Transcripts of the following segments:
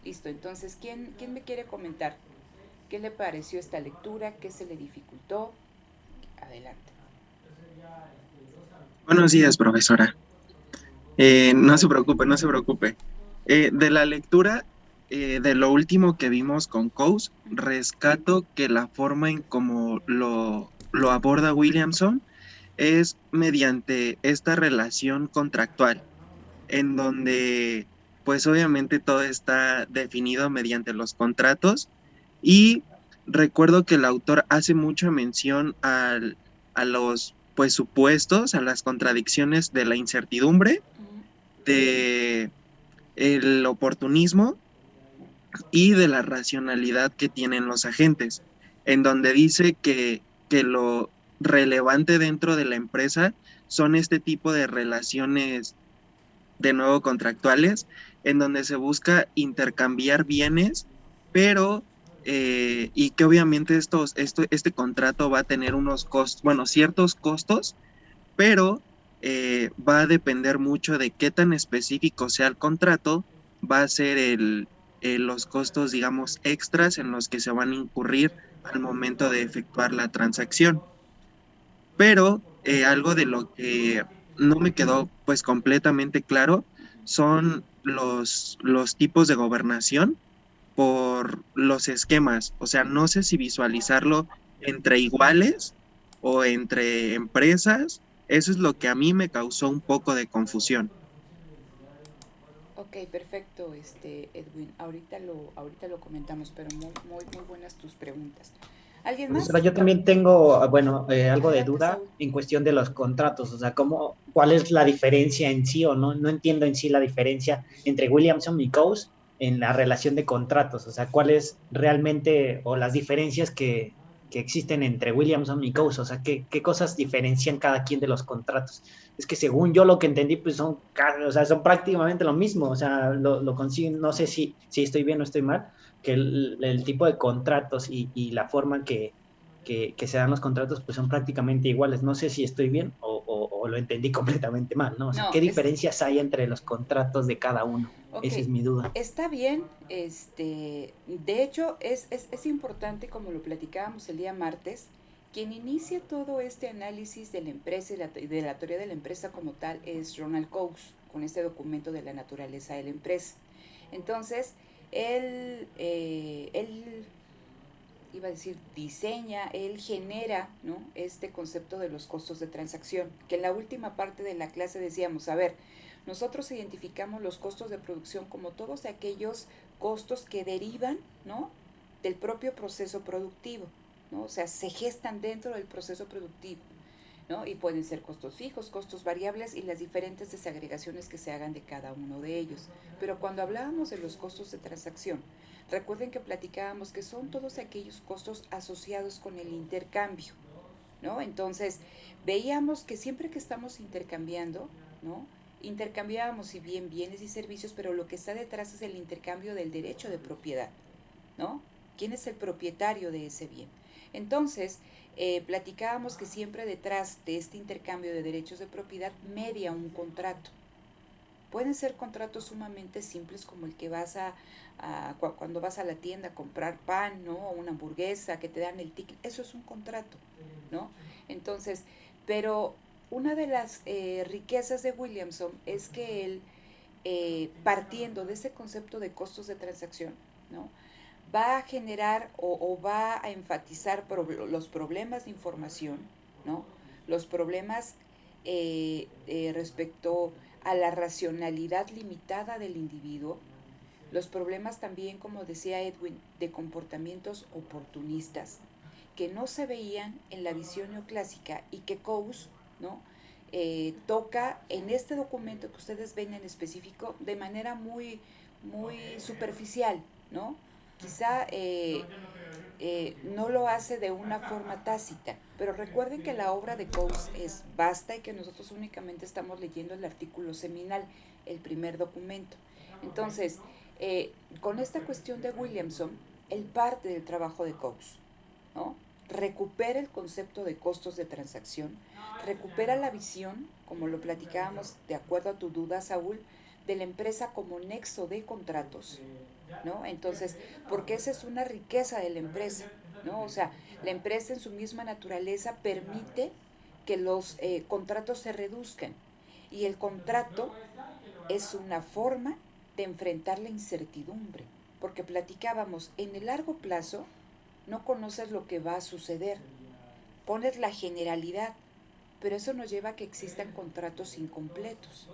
Listo, entonces, ¿quién me quiere comentar? ¿Qué le pareció esta lectura? ¿Qué se le dificultó? Adelante. Buenos días, profesora. No se preocupe, no se preocupe. De la lectura, de lo último que vimos con Coase, rescato que la forma en cómo lo aborda Williamson es mediante esta relación contractual, en donde, pues obviamente todo está definido mediante los contratos y recuerdo que el autor hace mucha mención a los, pues, supuestos, a las contradicciones de la incertidumbre, de el oportunismo y de la racionalidad que tienen los agentes, en donde dice que lo relevante dentro de la empresa son este tipo de relaciones de nuevo contractuales, en donde se busca intercambiar bienes, pero, y que obviamente este contrato va a tener unos costos, bueno, ciertos costos, pero va a depender mucho de qué tan específico sea el contrato, va a ser los costos, digamos, extras en los que se van a incurrir al momento de efectuar la transacción. Pero algo de lo que no me quedó pues completamente claro son los tipos de gobernación por los esquemas. O sea, no sé si visualizarlo entre iguales o entre empresas. Eso es lo que a mí me causó un poco de confusión. Ok, perfecto, Edwin. Ahorita lo comentamos, pero muy buenas tus preguntas. ¿Alguien Profesora, más? yo también tengo, bueno, algo de Adelante, duda Saúl. en cuestión de los contratos, o sea, cuál es la diferencia en sí o no, no entiendo en sí la diferencia entre Williamson y Coase en la relación de contratos, o sea, cuál es realmente, o las diferencias que existen entre Williamson y Coase, o sea, qué cosas diferencian cada quien de los contratos. Es que según yo lo que entendí, pues o sea, son prácticamente lo mismo, o sea, lo consiguen, no sé si estoy bien o estoy mal, que el tipo de contratos y la forma que se dan los contratos pues son prácticamente iguales. No sé si estoy bien o lo entendí completamente mal, ¿no? O sea, ¿qué No, diferencias hay entre los contratos de cada uno? ok, Esa es mi duda. está bien. De hecho, es importante, como lo platicábamos el día martes, quien inicia todo este análisis de la empresa y de la teoría de la empresa como tal es Ronald Coase, con este documento de la naturaleza de la empresa. Entonces, él iba a decir, diseña, él genera, ¿no?, este concepto de los costos de transacción, que en la última parte de la clase decíamos, a ver, nosotros identificamos los costos de producción como todos aquellos costos que derivan, ¿no?, del propio proceso productivo, ¿no? O sea, se gestan dentro del proceso productivo, ¿no? Y pueden ser costos fijos, costos variables y las diferentes desagregaciones que se hagan de cada uno de ellos. Pero cuando hablábamos de los costos de transacción, recuerden que platicábamos que son todos aquellos costos asociados con el intercambio, ¿no? Entonces, veíamos que siempre que estamos intercambiando, ¿no?, intercambiábamos, si bien bienes y servicios, pero lo que está detrás es el intercambio del derecho de propiedad, ¿no? ¿Quién es el propietario de ese bien? Entonces, platicábamos que siempre detrás de este intercambio de derechos de propiedad media un contrato. Pueden ser contratos sumamente simples como el que cuando vas a la tienda a comprar pan, ¿no? O una hamburguesa, que te dan el ticket. Eso es un contrato, ¿no? Entonces, pero una de las riquezas de Williamson es que él, partiendo de ese concepto de costos de transacción, ¿no?, va a generar o va a enfatizar los problemas de información, ¿no? Los problemas respecto a la racionalidad limitada del individuo, los problemas también, como decía Edwin, de comportamientos oportunistas que no se veían en la visión neoclásica y que Coase, ¿no?, toca en este documento que ustedes ven en específico de manera muy superficial, ¿no? Quizá no lo hace de una forma tácita, pero recuerden que la obra de Coase es vasta y que nosotros únicamente estamos leyendo el artículo seminal, el primer documento. Entonces, con esta cuestión de Williamson, él parte del trabajo de Coase, ¿no? Recupera el concepto de costos de transacción, recupera la visión, como lo platicábamos de acuerdo a tu duda, Saúl, de la empresa como nexo de contratos, ¿no? Entonces, porque esa es una riqueza de la empresa, ¿no? O sea, la empresa en su misma naturaleza permite que los contratos se reduzcan y el contrato es una forma de enfrentar la incertidumbre, porque platicábamos, en el largo plazo no conoces lo que va a suceder, pones la generalidad, pero eso nos lleva a que existan contratos incompletos.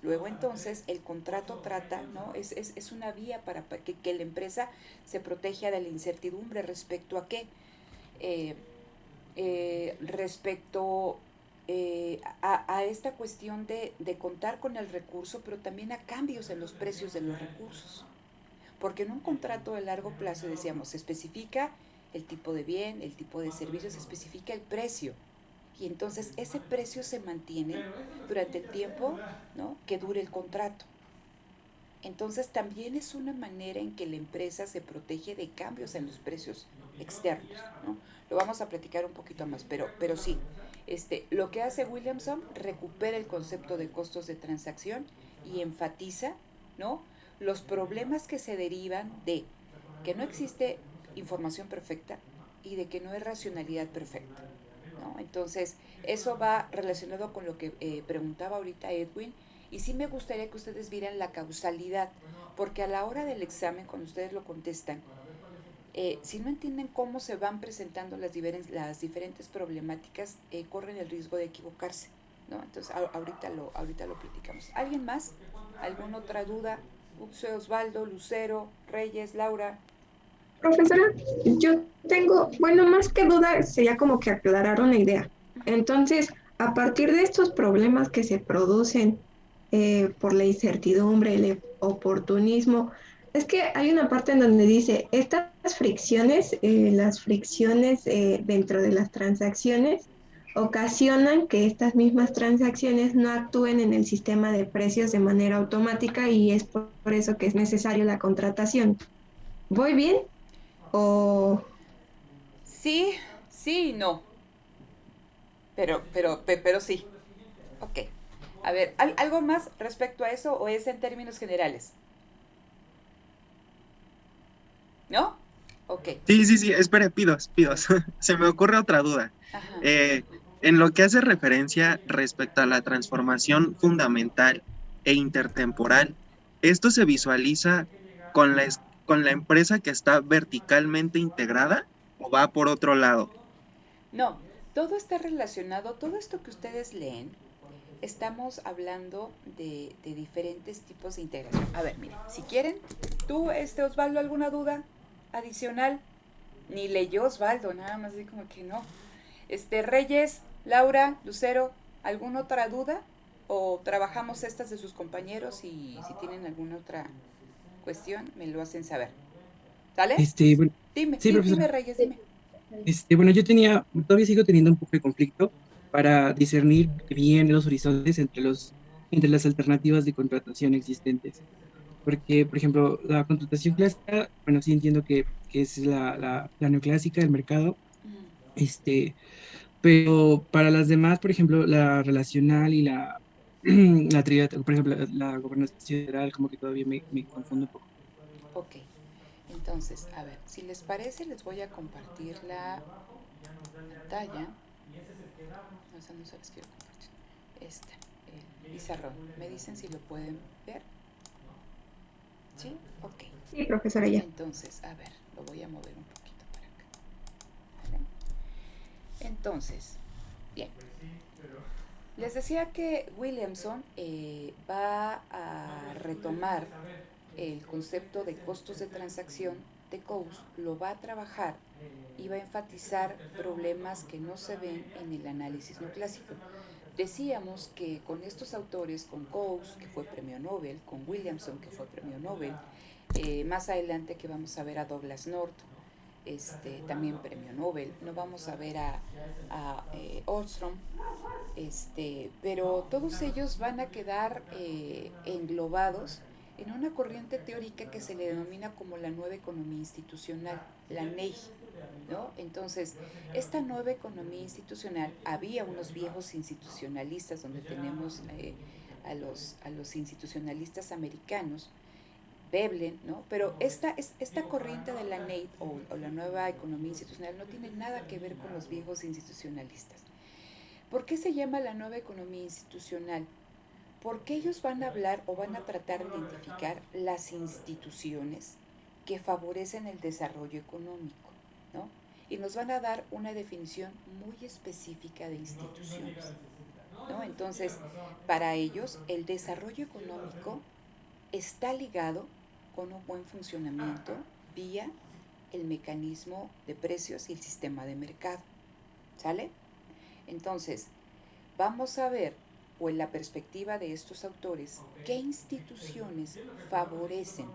Luego entonces el contrato trata, ¿no? Es una vía para que la empresa se proteja de la incertidumbre respecto a qué, eh, respecto a esta cuestión de contar con el recurso, pero también a cambios en los precios de los recursos. Porque en un contrato de largo plazo, decíamos, se especifica el tipo de bien, el tipo de servicio, se especifica el precio. Y entonces ese precio se mantiene durante el tiempo, ¿no?, que dure el contrato. Entonces también es una manera en que la empresa se protege de cambios en los precios externos, ¿no? Lo vamos a platicar un poquito más, pero sí, lo que hace Williamson, recupera el concepto de costos de transacción y enfatiza, ¿no?, los problemas que se derivan de que no existe información perfecta y de que no hay racionalidad perfecta, ¿no? Entonces, eso va relacionado con lo que preguntaba ahorita Edwin, y sí me gustaría que ustedes vieran la causalidad, porque a la hora del examen, cuando ustedes lo contestan, si no entienden cómo se van presentando las diferentes problemáticas, corren el riesgo de equivocarse, ¿no? Entonces, ahorita lo platicamos. ¿Alguien más? ¿Alguna otra duda? Osvaldo, Lucero, Reyes, Laura. Profesora, yo tengo, bueno, más que duda, sería como que aclarar una idea. Entonces, a partir de estos problemas que se producen por la incertidumbre, el oportunismo, es que hay una parte en donde dice, estas fricciones, las fricciones dentro de las transacciones, ocasionan que estas mismas transacciones no actúen en el sistema de precios de manera automática y es por eso que es necesario la contratación. ¿Voy bien? O Sí, sí y no, pero sí. Ok. A ver, ¿algo más respecto a eso o es en términos generales? ¿No? Ok. Sí, sí, sí, espere, pidos. Se me ocurre otra duda. Ajá. Eh, en lo que hace referencia respecto a la transformación fundamental e intertemporal, ¿esto se visualiza con con la empresa que está verticalmente integrada o va por otro lado? No, todo está relacionado, todo esto que ustedes leen, estamos hablando de diferentes tipos de integración. A ver, mira, si quieren, tú, Osvaldo, ¿alguna duda adicional? Ni leyó Osvaldo, nada más así como que no. Reyes, Laura, Lucero, ¿alguna otra duda? ¿O trabajamos estas de sus compañeros y si tienen alguna otra cuestión, me lo hacen saber? ¿Sale? Bueno, Dime, sí, dime, profesor. Reyes, dime. Bueno, todavía sigo teniendo un poco de conflicto para discernir bien los horizontes entre las alternativas de contratación existentes. Porque, por ejemplo, la contratación clásica, bueno, sí entiendo que es la neoclásica del mercado, Ujú. este, pero para las demás, por ejemplo, la relacional y la por ejemplo, la gobernación federal, como que todavía me confundo un poco. Ok, entonces, a ver, si les parece, les voy a compartir la pantalla. No sé, no se les quiero compartir. El pizarrón. Me dicen si lo pueden ver. ¿Sí? Ok. sí, profesora, ya. Entonces, a ver, lo voy a mover un poquito para acá. ¿Vale? Entonces, bien. Les decía que Williamson va a retomar el concepto de costos de transacción de Coase, lo va a trabajar y va a enfatizar problemas que no se ven en el análisis neoclásico. Decíamos que con estos autores, con Coase, que fue premio Nobel, con Williamson, que fue premio Nobel, más adelante que vamos a ver a Douglas North, también premio Nobel, no vamos a ver a Ostrom, pero todos ellos van a quedar englobados en una corriente teórica que se le denomina como la nueva economía institucional, la NEI, ¿no? Entonces, esta nueva economía institucional, había unos viejos institucionalistas donde tenemos a los institucionalistas americanos, Veblen, ¿no? Pero esta corriente de la NEID o la nueva economía institucional no tiene nada que ver con los viejos institucionalistas. ¿Por qué se llama la nueva economía institucional? Porque ellos van a hablar o van a tratar de identificar las instituciones que favorecen el desarrollo económico, ¿no? Y nos van a dar una definición muy específica de instituciones, ¿no? Entonces, para ellos, el desarrollo económico está ligado con un buen funcionamiento vía el mecanismo de precios y el sistema de mercado, ¿sale? Entonces, vamos a ver, o en la perspectiva de estos autores, qué instituciones favorecen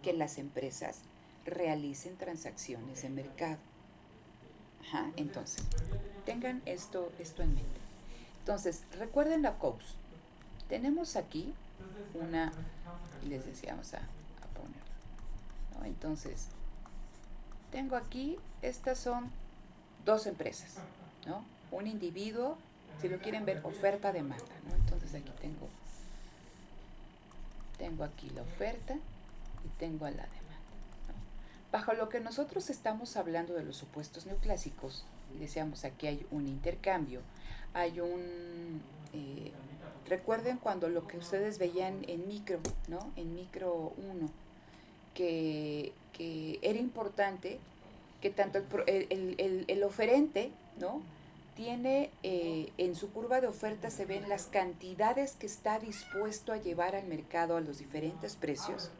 que las empresas realicen transacciones de mercado. Ajá, entonces, tengan esto en mente. Entonces, recuerden la COUS. Tenemos aquí una, y les decíamos a poner, ¿no? Entonces, tengo aquí, estas son dos empresas, ¿no? Un individuo, si lo quieren ver, oferta-demanda, ¿no? Entonces aquí tengo aquí la oferta y tengo a la demanda, ¿no? Bajo lo que nosotros estamos hablando de los supuestos neoclásicos, y decíamos aquí hay un intercambio, hay un... recuerden cuando lo que ustedes veían en micro, ¿no? En micro 1, que era importante que tanto el oferente, ¿no? Tiene en su curva de oferta se ven las cantidades que está dispuesto a llevar al mercado a los diferentes precios,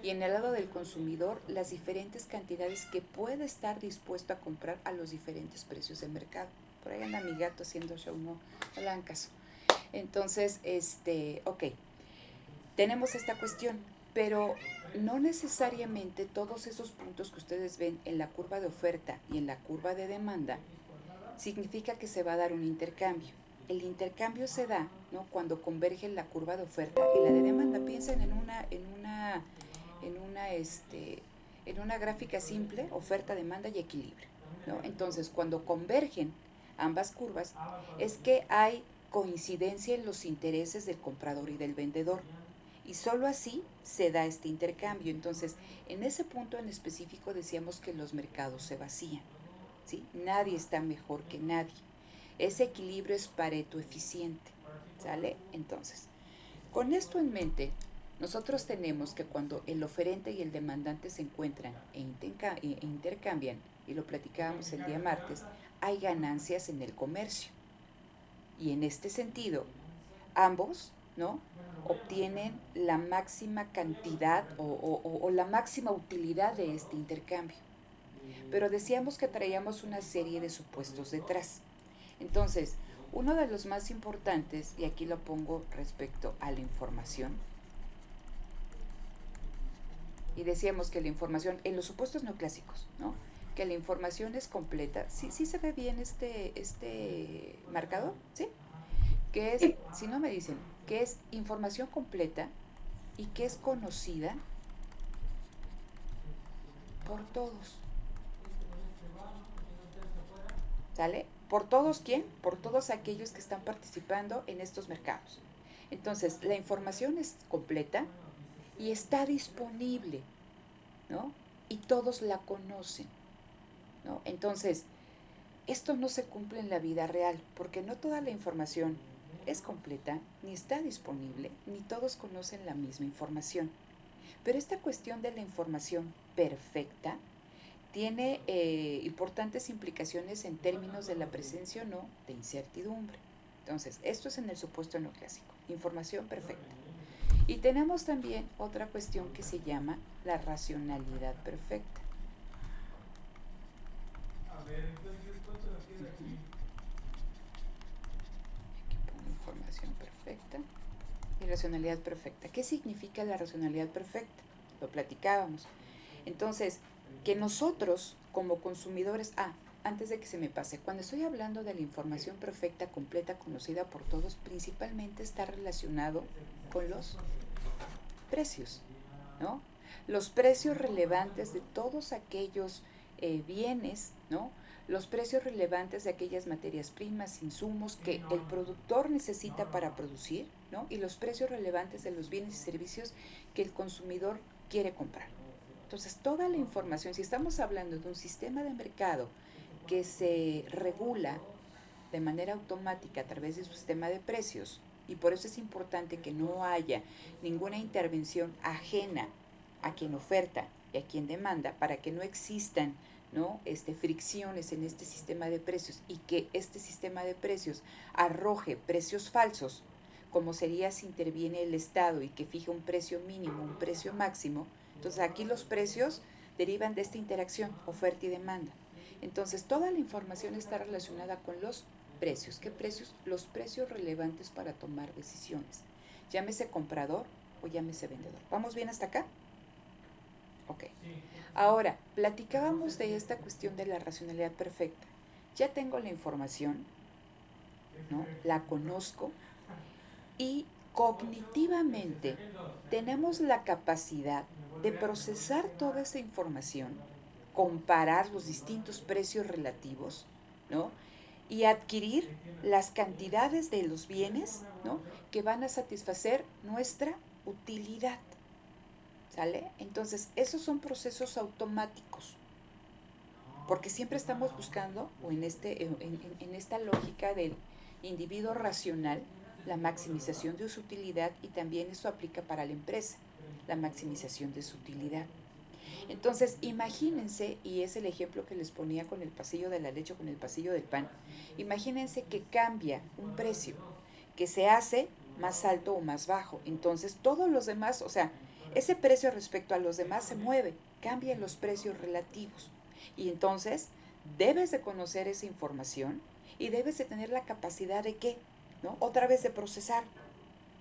y en el lado del consumidor las diferentes cantidades que puede estar dispuesto a comprar a los diferentes precios del mercado. Por ahí anda mi gato haciendo show, no le hagan caso. Entonces, ok, tenemos esta cuestión, pero no necesariamente todos esos puntos que ustedes ven en la curva de oferta y en la curva de demanda significa que se va a dar un intercambio. El intercambio se da, ¿no?, cuando convergen la curva de oferta y la de demanda. Piensen en una gráfica simple, oferta, demanda y equilibrio, ¿no? Entonces, cuando convergen ambas curvas, es que hay coincidencia en los intereses del comprador y del vendedor. Y solo así se da este intercambio. Entonces, en ese punto en específico decíamos que los mercados se vacían, ¿sí? Nadie está mejor que nadie. Ese equilibrio es Pareto eficiente, ¿sale? Entonces, con esto en mente, nosotros tenemos que cuando el oferente y el demandante se encuentran e intercambian, y lo platicábamos el día martes, hay ganancias en el comercio. Y en este sentido, ambos, ¿no?, obtienen la máxima cantidad o la máxima utilidad de este intercambio. Pero decíamos que traíamos una serie de supuestos detrás. Entonces, uno de los más importantes, y aquí lo pongo respecto a la información, y decíamos que la información, en los supuestos neoclásicos, ¿no?, que la información es completa. ¿Sí se ve bien este marcador? ¿Sí? Que es, si no me dicen, que es información completa y que es conocida por todos. ¿Sale? ¿Por todos quién? Por todos aquellos que están participando en estos mercados. Entonces, la información es completa y está disponible, ¿no? Y todos la conocen, ¿no? Entonces, esto no se cumple en la vida real, porque no toda la información es completa, ni está disponible, ni todos conocen la misma información. Pero esta cuestión de la información perfecta tiene importantes implicaciones en términos de la presencia o no de incertidumbre. Entonces, esto es en el supuesto neoclásico, información perfecta. Y tenemos también otra cuestión que se llama la racionalidad perfecta. Aquí pongo información perfecta y racionalidad perfecta. ¿Qué significa la racionalidad perfecta? Lo platicábamos. Entonces, que nosotros como consumidores, antes de que se me pase, cuando estoy hablando de la información perfecta, completa, conocida por todos, principalmente está relacionado con los precios, ¿no? Los precios relevantes de todos aquellos bienes, ¿no? Los precios relevantes de aquellas materias primas, insumos que el productor necesita para producir, ¿no? Y los precios relevantes de los bienes y servicios que el consumidor quiere comprar. Entonces, toda la información, si estamos hablando de un sistema de mercado que se regula de manera automática a través de su sistema de precios, y por eso es importante que no haya ninguna intervención ajena a quien oferta y a quien demanda, para que no existan, ¿no? Fricciones en este sistema de precios y que este sistema de precios arroje precios falsos, como sería si interviene el Estado y que fija un precio mínimo, un precio máximo. Entonces aquí los precios derivan de esta interacción, oferta y demanda. Entonces toda la información está relacionada con los precios. ¿Qué precios? Los precios relevantes para tomar decisiones. Llámese comprador o llámese vendedor. ¿Vamos bien hasta acá? Ok. Ahora, platicábamos de esta cuestión de la racionalidad perfecta. Ya tengo la información, ¿no? La conozco y cognitivamente tenemos la capacidad de procesar toda esa información, comparar los distintos precios relativos, ¿no? Y adquirir las cantidades de los bienes, ¿no? Que van a satisfacer nuestra utilidad. ¿Sale? Entonces, esos son procesos automáticos, porque siempre estamos buscando, o en esta lógica del individuo racional, la maximización de su utilidad, y también eso aplica para la empresa, la maximización de su utilidad. Entonces, imagínense, y es el ejemplo que les ponía con el pasillo de la leche o con el pasillo del pan, imagínense que cambia un precio, que se hace más alto o más bajo. Entonces, todos los demás, o sea, ese precio respecto a los demás se mueve, cambian los precios relativos. Y entonces, debes de conocer esa información y debes de tener la capacidad de ¿qué? ¿No? Otra vez de procesar.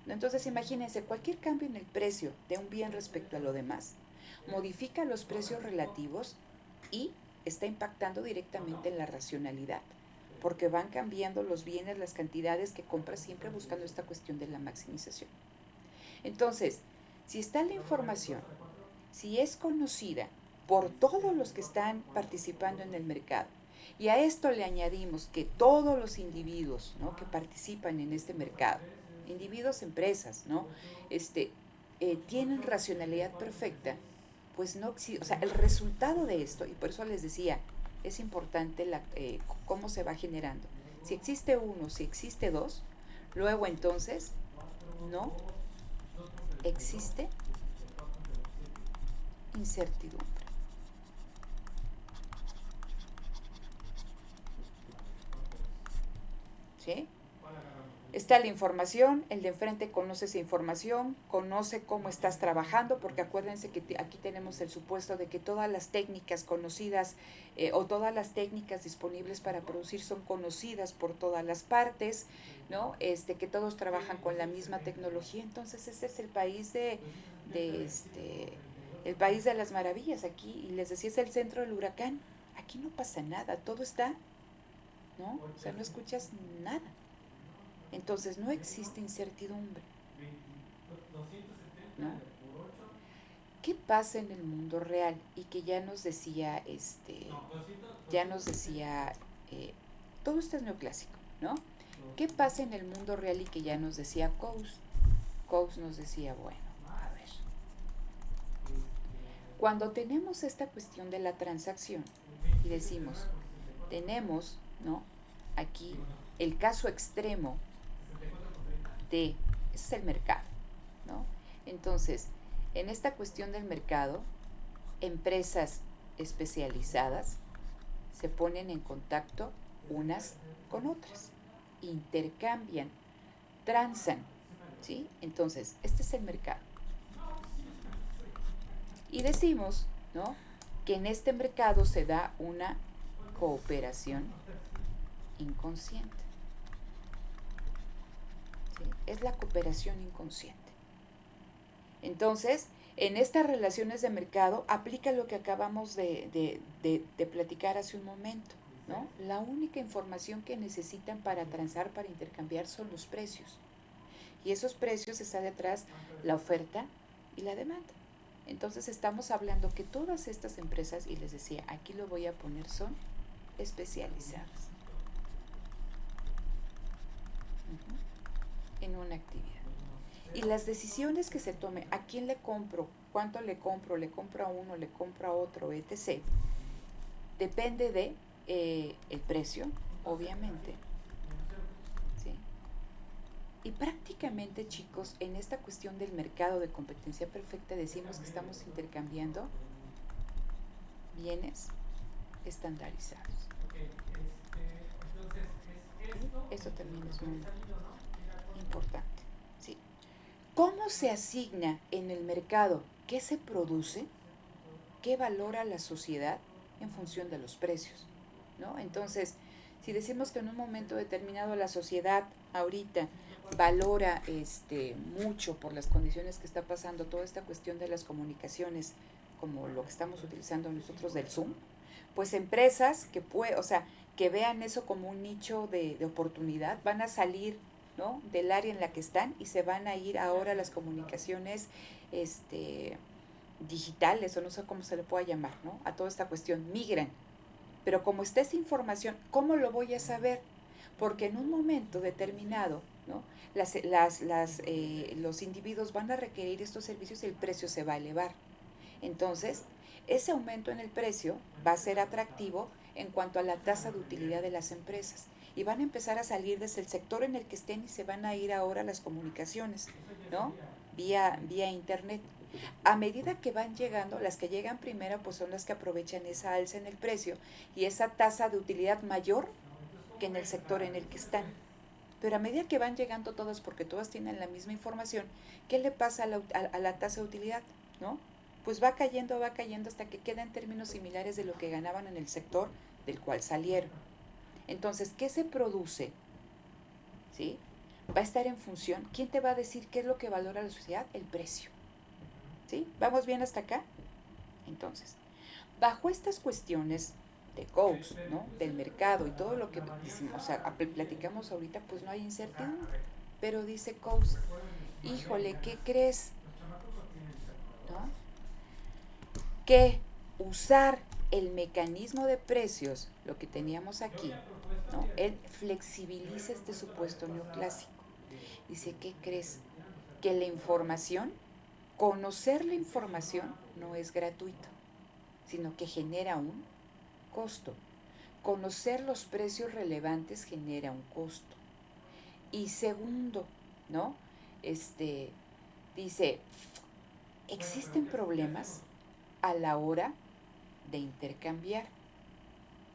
¿No? Entonces, imagínense, cualquier cambio en el precio de un bien respecto a lo demás modifica los precios relativos y está impactando directamente en la racionalidad, porque van cambiando los bienes, las cantidades que compras, siempre buscando esta cuestión de la maximización. Entonces, si está la información, si es conocida por todos los que están participando en el mercado, y a esto le añadimos que todos los individuos, ¿no? que participan en este mercado, individuos, empresas, ¿no? Tienen racionalidad perfecta, pues no existe, o sea, el resultado de esto, y por eso les decía, es importante cómo se va generando. Si existe uno, si existe dos, luego entonces no existe incertidumbre. ¿Sí? Está la información, el de enfrente conoce esa información, conoce cómo estás trabajando, porque acuérdense que aquí tenemos el supuesto de que todas las técnicas conocidas o todas las técnicas disponibles para producir son conocidas por todas las partes, ¿no? Que todos trabajan con la misma tecnología. Entonces ese es el país el país de las maravillas aquí, y les decía, es el centro del huracán. Aquí no pasa nada, todo está, ¿no? O sea, no escuchas nada. Entonces no existe incertidumbre, ¿no? ¿Qué pasa en el mundo real? Y que ya nos decía, todo esto es neoclásico, ¿no? ¿Qué pasa en el mundo real? Y que ya nos decía Coase. Coase nos decía, bueno, a ver, cuando tenemos esta cuestión de la transacción y decimos, tenemos, ¿no? Aquí el caso extremo ese es el mercado, ¿no? Entonces, en esta cuestión del mercado, empresas especializadas se ponen en contacto unas con otras, intercambian, transan, ¿sí? Entonces, este es el mercado. Y decimos, ¿no?, que en este mercado se da una cooperación inconsciente. Es la cooperación inconsciente. Entonces, en estas relaciones de mercado aplica lo que acabamos de platicar hace un momento, ¿no? La única información que necesitan para transar, para intercambiar, son los precios. Y esos precios está detrás la oferta y la demanda. Entonces estamos hablando que todas estas empresas, y les decía, aquí lo voy a poner, son especializadas en una actividad. Y las decisiones que se tomen, a quién le compro, cuánto le compro a uno, le compro a otro, etc., depende de el precio, obviamente, ¿sí? Y prácticamente, chicos, en esta cuestión del mercado de competencia perfecta decimos que estamos intercambiando bienes estandarizados. Eso también es muy importante, ¿sí? ¿Cómo se asigna en el mercado qué se produce, qué valora la sociedad en función de los precios, ¿no? Entonces, si decimos que en un momento determinado la sociedad ahorita valora mucho por las condiciones que está pasando toda esta cuestión de las comunicaciones, como lo que estamos utilizando nosotros del Zoom, pues empresas que vean eso como un nicho de oportunidad van a salir, ¿no?, del área en la que están y se van a ir ahora a las comunicaciones digitales, o no sé cómo se le pueda llamar, ¿no?, a toda esta cuestión, migran. Pero como está esa información, ¿cómo lo voy a saber? Porque en un momento determinado, ¿no?, los individuos van a requerir estos servicios y el precio se va a elevar. Entonces, ese aumento en el precio va a ser atractivo en cuanto a la tasa de utilidad de las empresas y van a empezar a salir desde el sector en el que estén y se van a ir ahora a las comunicaciones, ¿no?, vía internet. A medida que van llegando, las que llegan primero pues son las que aprovechan esa alza en el precio y esa tasa de utilidad mayor que en el sector en el que están. Pero a medida que van llegando todas, porque todas tienen la misma información, ¿qué le pasa a la tasa de utilidad? ¿No? Pues va cayendo hasta que queda en términos similares de lo que ganaban en el sector del cual salieron. Entonces, ¿qué se produce? ¿Sí? Va a estar en función. ¿Quién te va a decir qué es lo que valora la sociedad? El precio. ¿Sí? ¿Vamos bien hasta acá? Entonces, bajo estas cuestiones de Coase, ¿no?, del mercado y todo lo que decimos, platicamos ahorita, pues no hay incertidumbre. Pero dice Coase, híjole, ¿qué crees? ¿No? Que usar el mecanismo de precios, lo que teníamos aquí, ¿no?, él flexibiliza este supuesto neoclásico. Dice, ¿qué crees? Que la información, conocer la información no es gratuito, sino que genera un costo. Conocer los precios relevantes genera un costo. Y segundo, ¿no?, dice, existen problemas a la hora de intercambiar,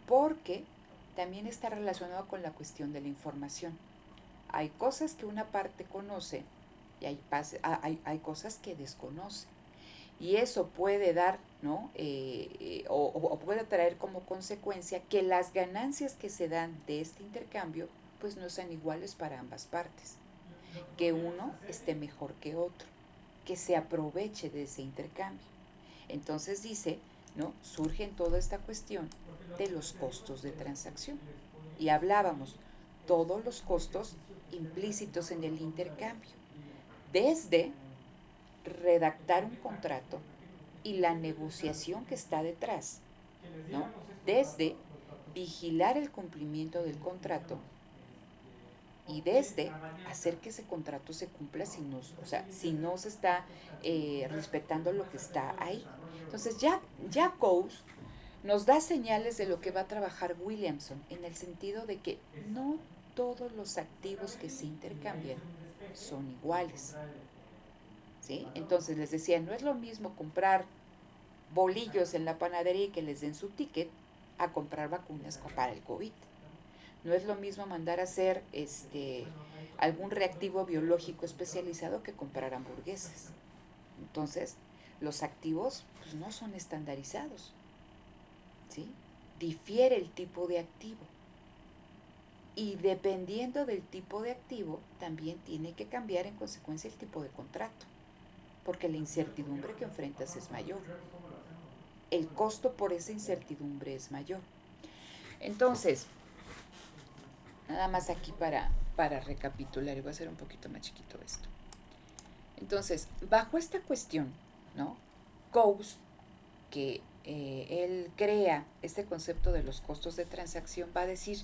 porque también está relacionado con la cuestión de la información. Hay cosas que una parte conoce y hay cosas que desconoce. Y eso puede dar, ¿no?, o puede traer como consecuencia que las ganancias que se dan de este intercambio pues no sean iguales para ambas partes, que uno esté mejor que otro, que se aproveche de ese intercambio. Entonces dice, ¿no?, surge en toda esta cuestión de los costos de transacción. Y hablábamos todos los costos implícitos en el intercambio, desde redactar un contrato y la negociación que está detrás, ¿no?, desde vigilar el cumplimiento del contrato y desde hacer que ese contrato se cumpla si no se está respetando lo que está ahí. Entonces ya Coase nos da señales de lo que va a trabajar Williamson, en el sentido de que no todos los activos que se intercambian son iguales, ¿sí? Entonces les decía, no es lo mismo comprar bolillos en la panadería y que les den su ticket a comprar vacunas para el COVID. No es lo mismo mandar a hacer algún reactivo biológico especializado que comprar hamburguesas. Entonces, los activos pues, no son estandarizados, ¿sí? Difiere el tipo de activo. Y dependiendo del tipo de activo, también tiene que cambiar en consecuencia el tipo de contrato, porque la incertidumbre que enfrentas es mayor. El costo por esa incertidumbre es mayor. Entonces, nada más aquí para recapitular, y voy a hacer un poquito más chiquito esto. Entonces, bajo esta cuestión, ¿no?, Coase, que él crea este concepto de los costos de transacción, va a decir,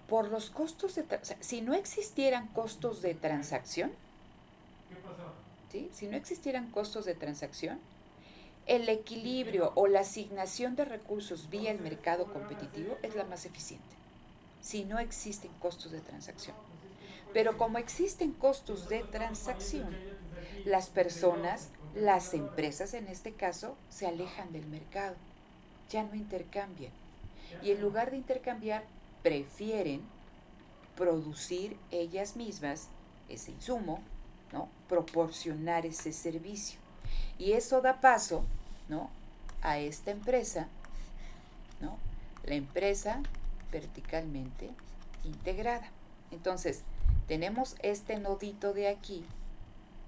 por los costos si no existieran costos de transacción, ¿sí? Si no existieran costos de transacción, el equilibrio o la asignación de recursos vía el mercado competitivo es la más eficiente, si no existen costos de transacción. Pero como existen costos de transacción, las personas, las empresas en este caso, se alejan del mercado, ya no intercambian. Y en lugar de intercambiar, prefieren producir ellas mismas ese insumo, ¿no? Proporcionar ese servicio. Y eso da paso, ¿no? A esta empresa, ¿no? La empresa verticalmente integrada. Entonces, tenemos este nodito de aquí,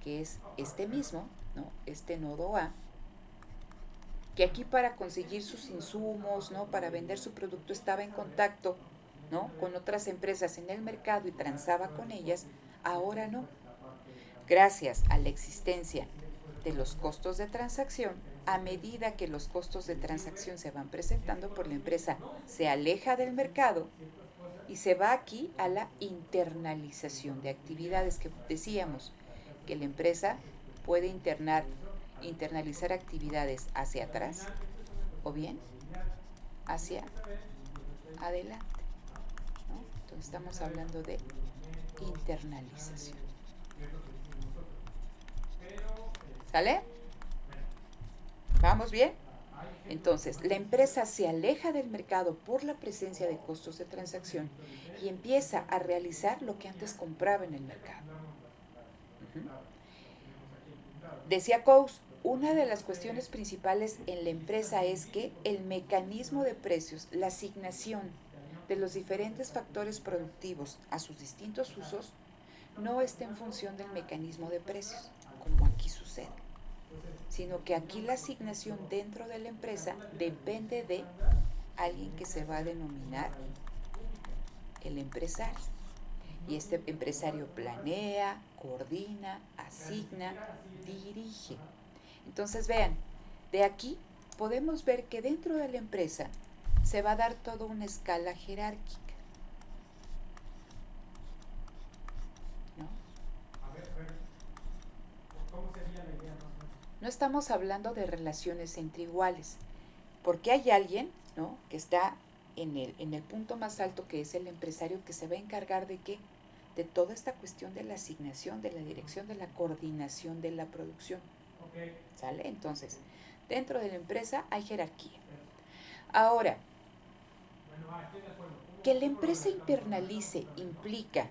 que es este mismo, ¿no? Este nodo A, que aquí para conseguir sus insumos, ¿no? Para vender su producto estaba en contacto, ¿no? Con otras empresas en el mercado y transaba con ellas, ahora no. Gracias a la existencia de los costos de transacción, a medida que los costos de transacción se van presentando, por la empresa se aleja del mercado y se va aquí a la internalización de actividades que decíamos que la empresa puede internalizar actividades hacia atrás o bien hacia adelante, ¿no? Entonces estamos hablando de internalización. ¿Sale? ¿Vamos bien? Entonces, la empresa se aleja del mercado por la presencia de costos de transacción y empieza a realizar lo que antes compraba en el mercado. Decía Coase, una de las cuestiones principales en la empresa es que el mecanismo de precios, la asignación de los diferentes factores productivos a sus distintos usos, no está en función del mecanismo de precios, como aquí sucede, sino que aquí la asignación dentro de la empresa depende de alguien que se va a denominar el empresario. Y este empresario planea, coordina, asigna, dirige. Entonces vean, de aquí podemos ver que dentro de la empresa se va a dar toda una escala jerárquica, ¿no? No estamos hablando de relaciones entre iguales, porque hay alguien, ¿no?, que está en el punto más alto, que es el empresario, que se va a encargar de ¿qué? De toda esta cuestión de la asignación, de la dirección, de la coordinación de la producción. ¿Sale? Entonces, dentro de la empresa hay jerarquía. Ahora, que la empresa internalice implica,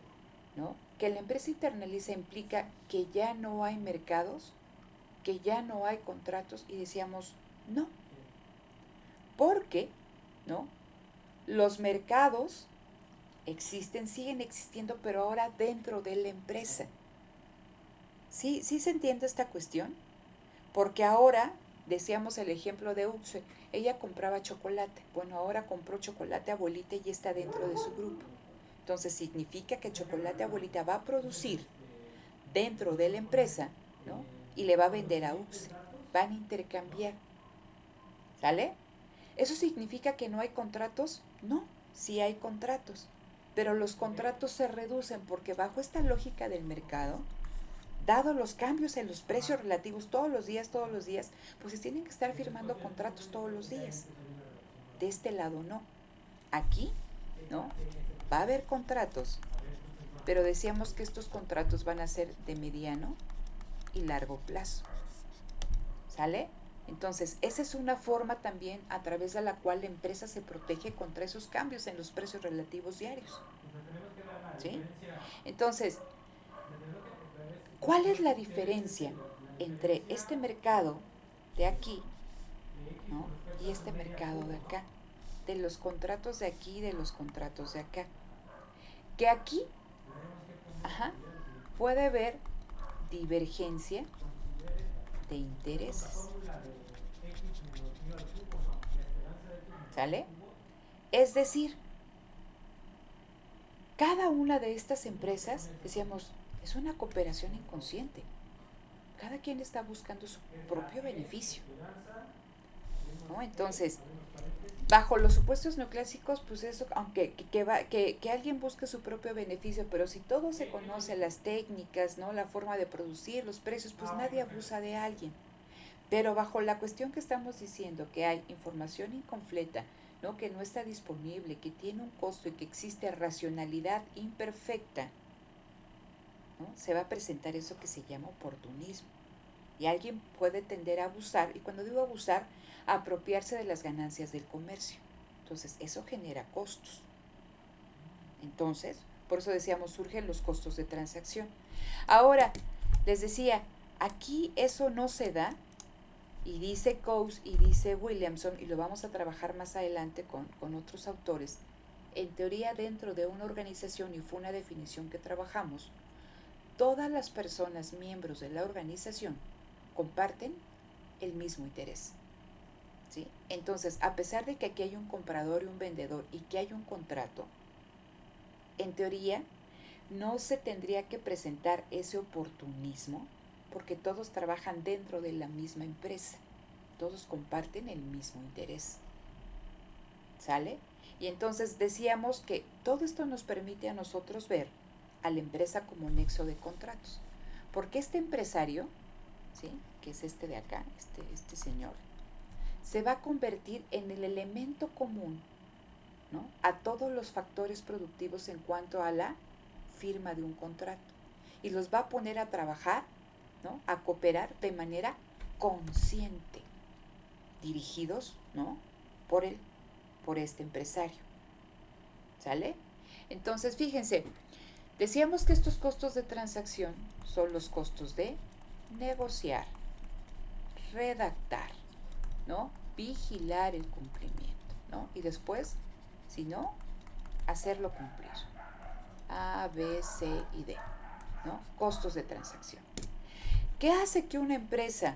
¿no? Que la empresa internalice implica que ya no hay mercados, que ya no hay contratos, y decíamos, no. Porque, ¿no?, los mercados existen, siguen existiendo, pero ahora dentro de la empresa. ¿Sí se entiende esta cuestión? Porque ahora, decíamos el ejemplo de Uxe, ella compraba chocolate. Bueno, ahora compró chocolate Abuelita y está dentro de su grupo. Entonces significa que Chocolate Abuelita va a producir dentro de la empresa, ¿no?, y le va a vender a Uxe. Van a intercambiar. ¿Sale? ¿Eso significa que no hay contratos? No, sí hay contratos, pero los contratos se reducen porque bajo esta lógica del mercado, dado los cambios en los precios relativos todos los días, pues se tienen que estar firmando contratos todos los días. De este lado no. Aquí, ¿no?, va a haber contratos, pero decíamos que estos contratos van a ser de mediano y largo plazo. ¿Sale? Entonces, esa es una forma también a través de la cual la empresa se protege contra esos cambios en los precios relativos diarios. ¿Sí? Entonces, ¿cuál es la diferencia entre este mercado de aquí, ¿no?, y este mercado de acá? De los contratos de aquí y de los contratos de acá. Que aquí, puede haber divergencia de intereses. ¿Sale? Es decir, cada una de estas empresas, decíamos, es una cooperación inconsciente. Cada quien está buscando su propio beneficio, ¿no? Entonces, Bajo los supuestos neoclásicos, pues eso, aunque que alguien busque su propio beneficio, pero si todo se conoce, las técnicas, ¿no? La forma de producir, los precios, pues nadie abusa de alguien. Pero bajo la cuestión que estamos diciendo, que hay información incompleta, ¿no? Que no está disponible, que tiene un costo y que existe racionalidad imperfecta, ¿no? Se va a presentar eso que se llama oportunismo. Y alguien puede tender a abusar, y cuando digo abusar, a apropiarse de las ganancias del comercio. Entonces, eso genera costos. Entonces, por eso decíamos, surgen los costos de transacción. Ahora, les decía, aquí eso no se da, y dice Coase y dice Williamson, y lo vamos a trabajar más adelante con otros autores, en teoría dentro de una organización, y fue una definición que trabajamos, todas las personas miembros de la organización comparten el mismo interés, ¿sí? Entonces, a pesar de que aquí hay un comprador y un vendedor y que hay un contrato, en teoría no se tendría que presentar ese oportunismo porque todos trabajan dentro de la misma empresa, todos comparten el mismo interés, ¿sale? Y entonces decíamos que todo esto nos permite a nosotros ver a la empresa como nexo de contratos, porque este empresario, ¿sí? Que es este de acá, este señor, se va a convertir en el elemento común, ¿no? A todos los factores productivos en cuanto a la firma de un contrato, y los va a poner a trabajar, ¿no? A cooperar de manera consciente, dirigidos, ¿no? por este empresario, ¿sale? Entonces, fíjense, decíamos que estos costos de transacción son los costos de negociar, redactar, ¿no? Vigilar el cumplimiento, ¿no? Y después, si no, hacerlo cumplir. A, B, C y D, ¿no? Costos de transacción. ¿Qué hace que una empresa,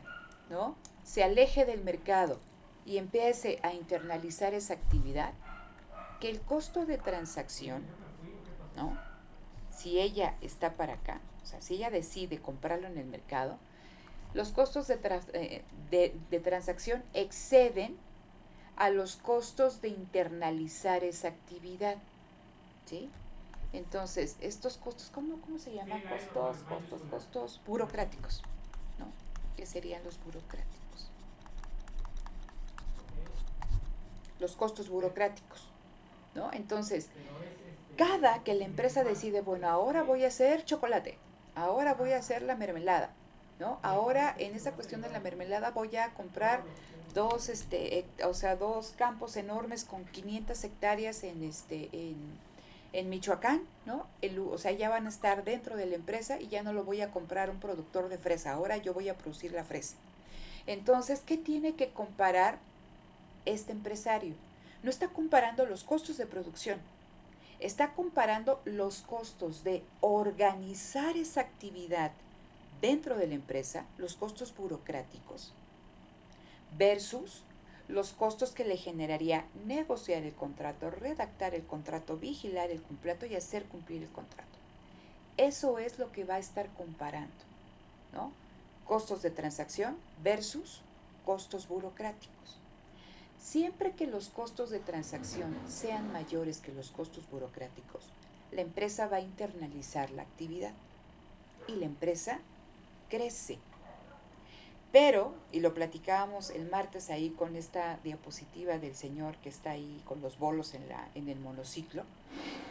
¿no? se aleje del mercado y empiece a internalizar esa actividad? Que el costo de transacción, ¿no? Si ella está para acá, o sea, si ella decide comprarlo en el mercado, los costos de transacción exceden a los costos de internalizar esa actividad, ¿sí? Entonces, estos costos, ¿cómo se llaman? Costos burocráticos, ¿no? ¿Qué serían los burocráticos? Los costos burocráticos, ¿no? Entonces, cada que la empresa decide, bueno, ahora voy a hacer chocolate, ahora voy a hacer la mermelada, ¿no? Ahora en esa cuestión de la mermelada voy a comprar dos campos enormes con 500 hectáreas en Michoacán, ¿no? O sea, ya van a estar dentro de la empresa y ya no lo voy a comprar un productor de fresa, ahora yo voy a producir la fresa. Entonces, ¿qué tiene que comparar este empresario? No está comparando los costos de producción, está comparando los costos de organizar esa actividad dentro de la empresa, los costos burocráticos, versus los costos que le generaría negociar el contrato, redactar el contrato, vigilar el contrato y hacer cumplir el contrato. Eso es lo que va a estar comparando, ¿no? Costos de transacción versus costos burocráticos. Siempre que los costos de transacción sean mayores que los costos burocráticos, la empresa va a internalizar la actividad y la empresa crece. Pero, y lo platicábamos el martes ahí con esta diapositiva del señor que está ahí con los bolos en el monociclo,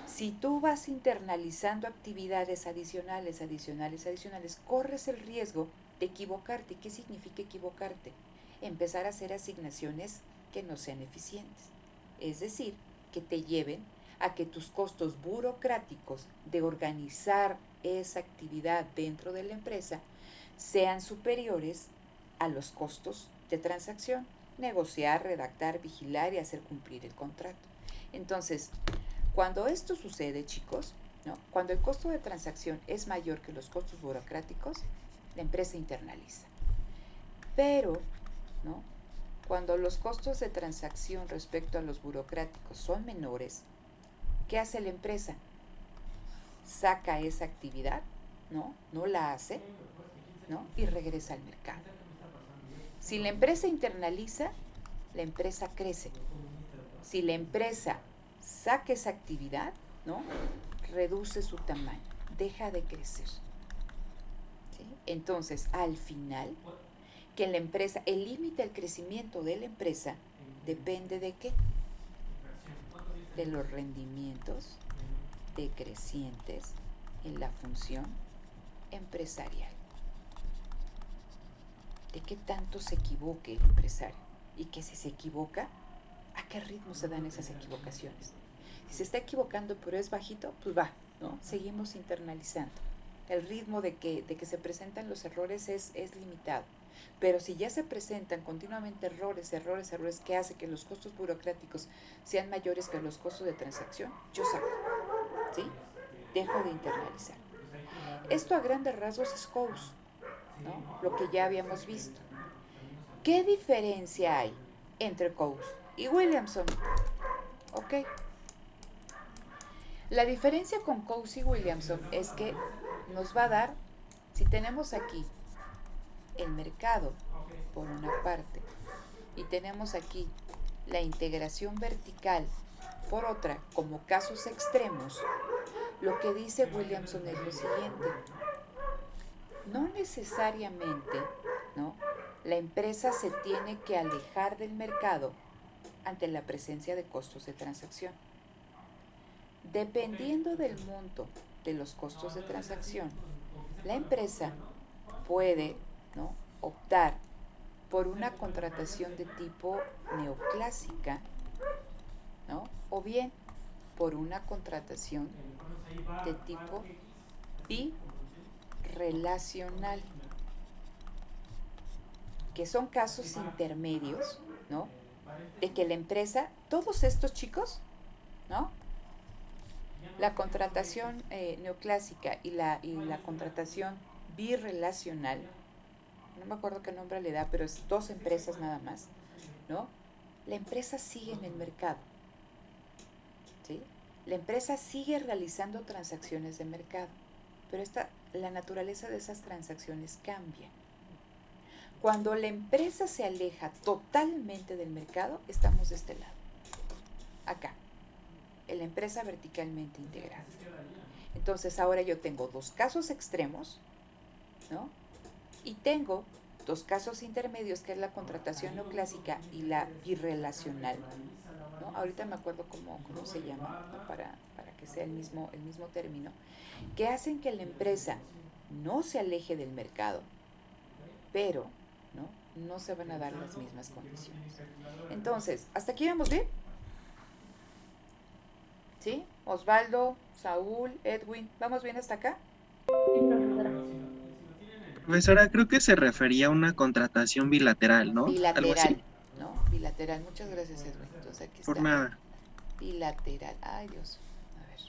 si tú vas internalizando actividades adicionales, corres el riesgo de equivocarte. ¿Qué significa equivocarte? Empezar a hacer asignaciones que no sean eficientes. Es decir, que te lleven a que tus costos burocráticos de organizar esa actividad dentro de la empresa sean superiores a los costos de transacción, negociar, redactar, vigilar y hacer cumplir el contrato. Entonces, cuando esto sucede, chicos, ¿no? Cuando el costo de transacción es mayor que los costos burocráticos, la empresa internaliza. Pero, ¿no? Cuando los costos de transacción respecto a los burocráticos son menores, ¿qué hace la empresa? Saca esa actividad, ¿no? No la hace, ¿no? Y regresa al mercado. Si la empresa internaliza, la empresa crece. Si la empresa saca esa actividad, ¿no? Reduce su tamaño, deja de crecer. ¿Sí? Entonces, al final, que la empresa, el límite del crecimiento de la empresa depende de qué? De los rendimientos decrecientes en la función empresarial. De qué tanto se equivoque el empresario y que si se equivoca, ¿a qué ritmo se dan esas equivocaciones? Si se está equivocando pero es bajito, pues va, ¿no? Seguimos internalizando. El ritmo de que se presentan los errores es limitado. Pero si ya se presentan continuamente errores que hace que los costos burocráticos sean mayores que los costos de transacción, yo saco, ¿sí? Dejo de internalizar. Esto a grandes rasgos es COUS, ¿no? Lo que ya habíamos visto. ¿Qué diferencia hay entre COUS y Williamson? Ok. La diferencia con COUS y Williamson es que nos va a dar, si tenemos aquí el mercado por una parte y tenemos aquí la integración vertical por otra como casos extremos, lo que dice Williamson es lo siguiente: no necesariamente, ¿no?, la empresa se tiene que alejar del mercado ante la presencia de costos de transacción. Dependiendo del monto de los costos de transacción, la empresa puede, ¿no?, optar por una contratación de tipo neoclásica, ¿no?, o bien por una contratación de tipo birrelacional, que son casos intermedios, ¿no?, de que la empresa, todos estos chicos, ¿no?, la contratación neoclásica y la contratación birrelacional, no me acuerdo qué nombre le da, pero es 2 empresas nada más, ¿no? La empresa sigue en el mercado, ¿sí? La empresa sigue realizando transacciones de mercado, pero la naturaleza de esas transacciones cambia. Cuando la empresa se aleja totalmente del mercado, estamos de este lado, acá, en la empresa verticalmente integrada. Entonces ahora yo tengo 2 casos extremos, ¿no?, y tengo 2 casos intermedios, que es la contratación neoclásica y la birrelacional, ¿no? Ahorita me acuerdo cómo se llama, ¿no?, para que sea el mismo término, que hacen que la empresa no se aleje del mercado, pero no se van a dar las mismas condiciones. Entonces, ¿hasta aquí vamos bien? ¿Sí? Osvaldo, Saúl, Edwin, ¿vamos bien hasta acá? Profesora, creo que se refería a una contratación bilateral, ¿no? Algo así. Bilateral, ¿no? Bilateral. Muchas gracias, Edwin. Entonces aquí está. Por nada. Bilateral. Ay, Dios. A ver.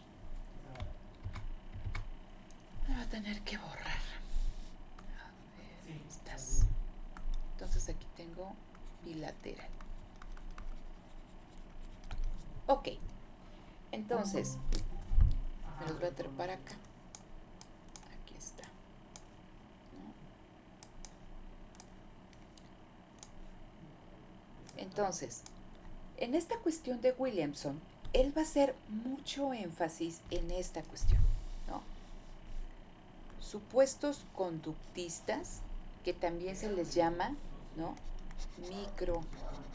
Me va a tener que borrar. A ver, estás. Entonces aquí tengo bilateral. Ok. Entonces, me los voy a trepar acá. Aquí está. Entonces, en esta cuestión de Williamson, él va a hacer mucho énfasis en esta cuestión, ¿no? Supuestos conductistas, que también se les llama, ¿no?,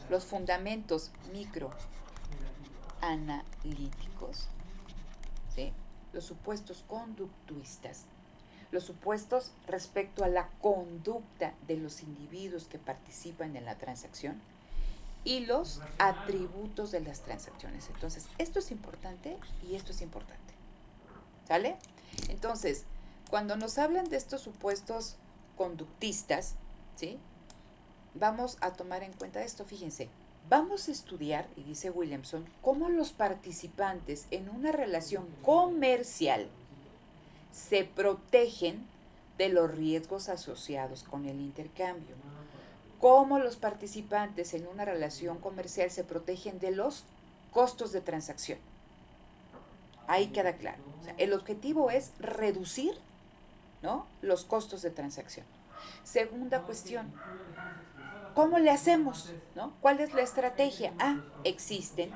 los fundamentos microanalíticos, ¿sí? Los supuestos conductistas, los supuestos respecto a la conducta de los individuos que participan en la transacción, y los atributos de las transacciones. Entonces, esto es importante y esto es importante. ¿Sale? Entonces, cuando nos hablan de estos supuestos conductistas, ¿sí?, vamos a tomar en cuenta esto. Fíjense, vamos a estudiar, y dice Williamson, cómo los participantes en una relación comercial se protegen de los riesgos asociados con el intercambio. Cómo los participantes en una relación comercial se protegen de los costos de transacción. Ahí queda claro. O sea, el objetivo es reducir, ¿no?, los costos de transacción. Segunda cuestión, ¿cómo le hacemos? ¿No? ¿Cuál es la estrategia? Existen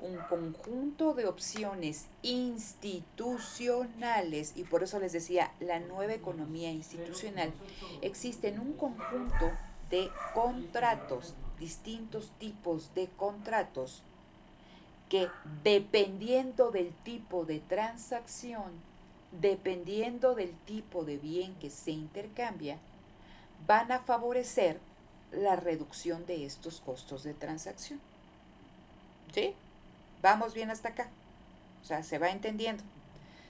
un conjunto de opciones institucionales, y por eso les decía, la nueva economía institucional, existen un conjunto de contratos, distintos tipos de contratos, que dependiendo del tipo de transacción, dependiendo del tipo de bien que se intercambia, van a favorecer la reducción de estos costos de transacción. ¿Sí? Vamos bien hasta acá. O sea, se va entendiendo.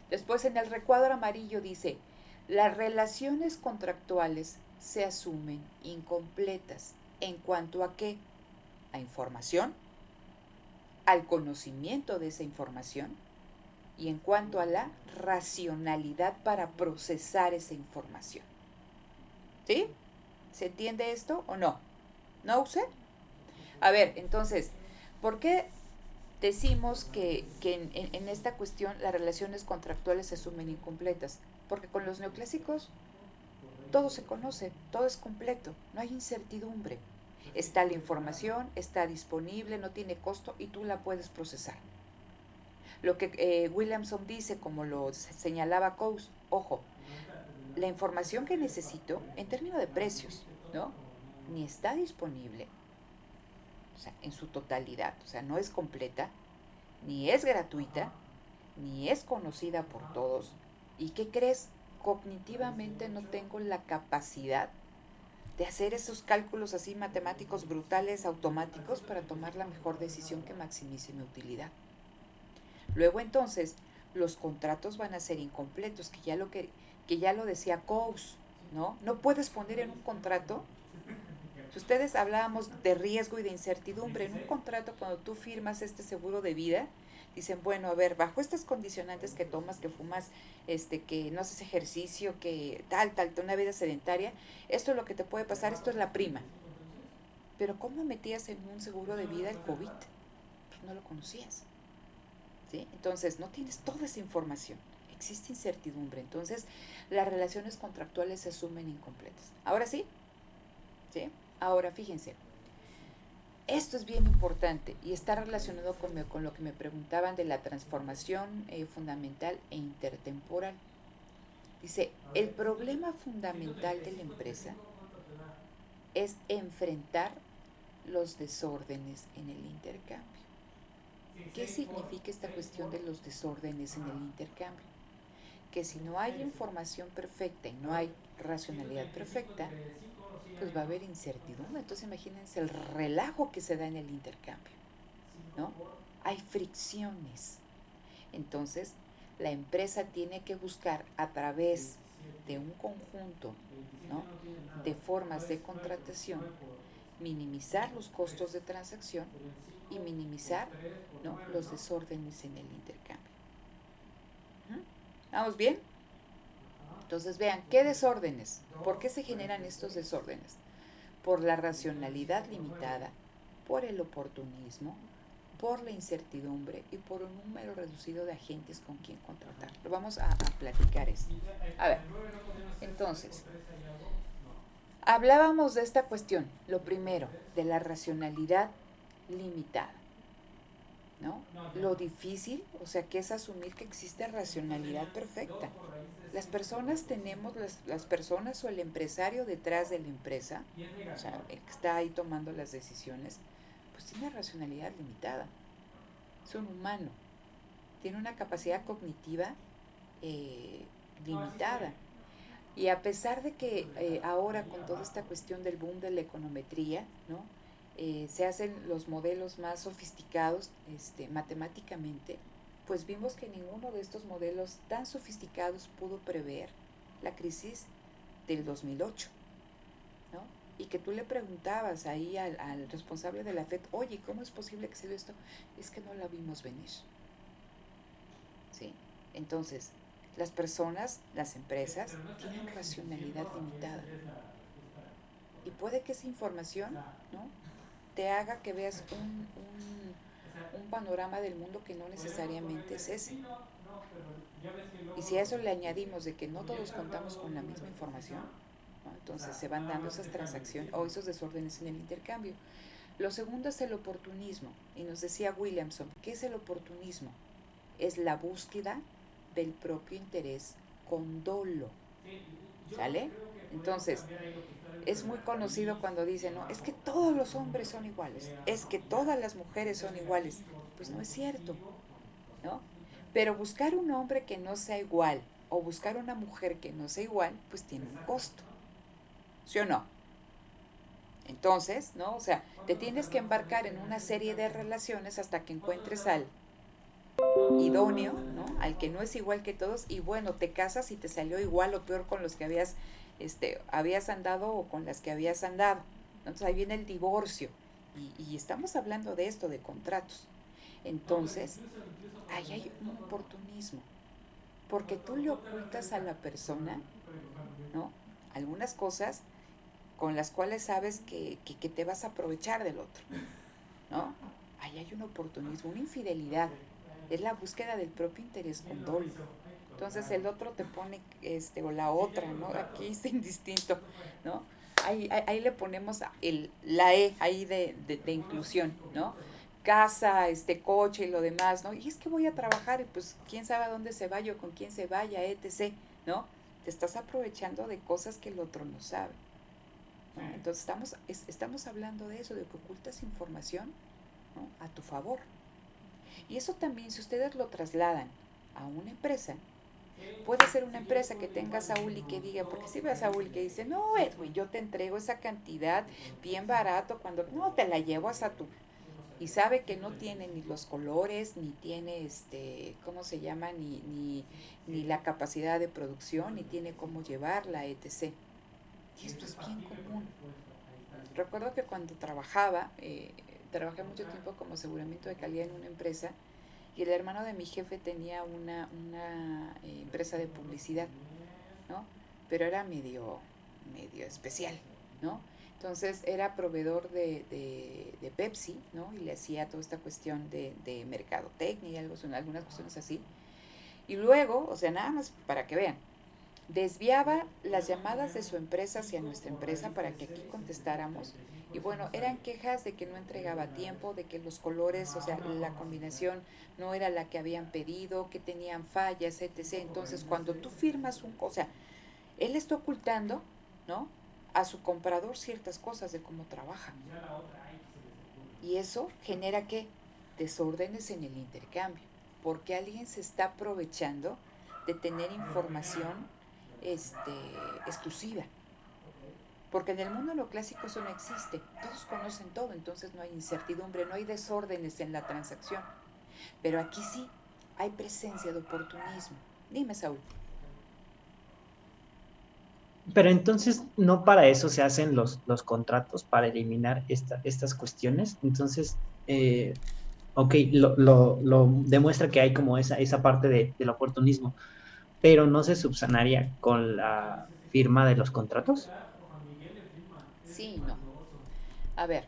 Después en el recuadro amarillo dice, las relaciones contractuales se asumen incompletas. ¿En cuanto a qué? A información, al conocimiento de esa información y en cuanto a la racionalidad para procesar esa información. ¿Sí? ¿Se entiende esto o no? ¿No usted? A ver, entonces, ¿por qué decimos que en esta cuestión las relaciones contractuales se asumen incompletas? Porque con los neoclásicos todo se conoce, todo es completo, no hay incertidumbre. Está la información, está disponible, no tiene costo y tú la puedes procesar. Lo que Williamson dice, como lo señalaba Coase, ojo, la información que necesito en términos de precios, ¿no? Ni está disponible, o sea, en su totalidad, o sea, no es completa, ni es gratuita, ni es conocida por todos. ¿Y qué crees? Cognitivamente no tengo la capacidad de hacer esos cálculos así matemáticos brutales, automáticos, para tomar la mejor decisión que maximice mi utilidad. Luego entonces, los contratos van a ser incompletos, que ya lo decía Coase, ¿no? No puedes poner en un contrato. Si ustedes hablábamos de riesgo y de incertidumbre, en un contrato cuando tú firmas este seguro de vida, dicen, bueno, a ver, bajo estas condicionantes que tomas, que fumas, que no haces ejercicio, que tal, una vida sedentaria, esto es lo que te puede pasar, esto es la prima. Pero ¿cómo metías en un seguro de vida el COVID? Pues no lo conocías. ¿Sí? Entonces, no tienes toda esa información. Existe incertidumbre. Entonces, las relaciones contractuales se asumen incompletas. Ahora sí. ¿Sí? Ahora, fíjense. Esto es bien importante y está relacionado con lo que me preguntaban de la transformación fundamental e intertemporal. Dice, el problema fundamental de la empresa es enfrentar los desórdenes en el intercambio. ¿Qué significa esta cuestión de los desórdenes en el intercambio? Que si no hay información perfecta y no hay racionalidad perfecta, pues va a haber incertidumbre. Entonces imagínense el relajo que se da en el intercambio, ¿no? Hay fricciones. Entonces la empresa tiene que buscar a través de un conjunto, ¿no?, de formas de contratación, minimizar los costos de transacción y minimizar, ¿no?, los desórdenes en el intercambio. ¿Vamos bien? Entonces vean, ¿qué desórdenes? ¿Por qué se generan estos desórdenes? Por la racionalidad limitada, por el oportunismo, por la incertidumbre y por un número reducido de agentes con quien contratar. Lo vamos a platicar esto. A ver, entonces, hablábamos de esta cuestión, lo primero, de la racionalidad limitada, ¿no? Lo difícil, o sea, que es asumir que existe racionalidad perfecta. Las personas tenemos, las personas o el empresario detrás de la empresa, o sea, el que está ahí tomando las decisiones, pues tiene racionalidad limitada. Es un humano, tiene una capacidad cognitiva limitada. Y a pesar de que ahora con toda esta cuestión del boom de la econometría, ¿no?, se hacen los modelos más sofisticados matemáticamente, pues vimos que ninguno de estos modelos tan sofisticados pudo prever la crisis del 2008, ¿no? Y que tú le preguntabas ahí al responsable de la FED, oye, ¿cómo es posible que se dio esto? Es que no la vimos venir. ¿Sí? Entonces, las personas, las empresas, tienen racionalidad limitada. Y puede que esa información, ¿no?, te haga que veas un panorama del mundo que no necesariamente es ese. Y si a eso le añadimos de que no todos contamos con la misma información, ¿no?, Entonces se van dando esas transacciones o esos desórdenes en el intercambio. Lo segundo es el oportunismo, y nos decía Williamson, ¿qué es el oportunismo? Es la búsqueda del propio interés con dolo, ¿sale? Entonces, es muy conocido cuando dicen, no, es que todos los hombres son iguales, es que todas las mujeres son iguales. Pues no es cierto, ¿no? Pero buscar un hombre que no sea igual o buscar una mujer que no sea igual, pues tiene un costo, ¿sí o no? Entonces, ¿no? O sea, te tienes que embarcar en una serie de relaciones hasta que encuentres al idóneo, ¿no? Al que no es igual que todos, y bueno, te casas y te salió igual o peor con los que habías andado o con las que habías andado. Entonces ahí viene el divorcio. Y estamos hablando de esto, de contratos. Entonces, ahí hay un oportunismo. Porque tú le ocultas a la persona, ¿no? Algunas cosas con las cuales sabes que te vas a aprovechar del otro, ¿no? Ahí hay un oportunismo, una infidelidad. Es la búsqueda del propio interés con dolo. Entonces el otro te pone, o la otra, ¿no? Aquí es indistinto, ¿no? Ahí le ponemos la E ahí de inclusión, ¿no? Casa, coche y lo demás, ¿no? Y es que voy a trabajar y pues quién sabe a dónde se vaya o con quién se vaya, etc., ¿no? Te estás aprovechando de cosas que el otro no sabe, ¿no? Entonces estamos hablando de eso, de que ocultas información, ¿no? A tu favor. Y eso también, si ustedes lo trasladan a una empresa, puede ser una empresa que tenga a Saúl y que diga, porque si ve a Saúl y que dice, no, Edwin, yo te entrego esa cantidad bien barato, cuando no te la llevo hasta tu... Y sabe que no tiene ni los colores, ni tiene, ¿cómo se llama? Ni la capacidad de producción, ni tiene cómo llevarla, etc. Y esto es bien común. Recuerdo que cuando trabajé mucho tiempo como aseguramiento de calidad en una empresa, y el hermano de mi jefe tenía una empresa de publicidad, ¿no? Pero era medio especial, ¿no? Entonces era proveedor de Pepsi, ¿no? Y le hacía toda esta cuestión de mercadotecnia y algunas cuestiones así. Y luego, o sea, nada más para que vean, desviaba las llamadas de su empresa hacia nuestra empresa para que aquí contestáramos. Y bueno, eran quejas de que no entregaba a tiempo, de que los colores, o sea, la combinación no era la que habían pedido, que tenían fallas, etc. Entonces, cuando tú firmas o sea, él está ocultando, ¿no? A su comprador ciertas cosas de cómo trabaja. Y eso genera, ¿qué? Desórdenes en el intercambio, porque alguien se está aprovechando de tener información exclusiva. Porque en el mundo lo clásico eso no existe. Todos conocen todo, entonces no hay incertidumbre, no hay desórdenes en la transacción. Pero aquí sí hay presencia de oportunismo. Dime, Saúl. Pero entonces, no para eso se hacen los contratos, para eliminar estas cuestiones. Entonces, ok, lo demuestra que hay como esa parte del oportunismo, pero no se subsanaría con la firma de los contratos. Sí y no. A ver,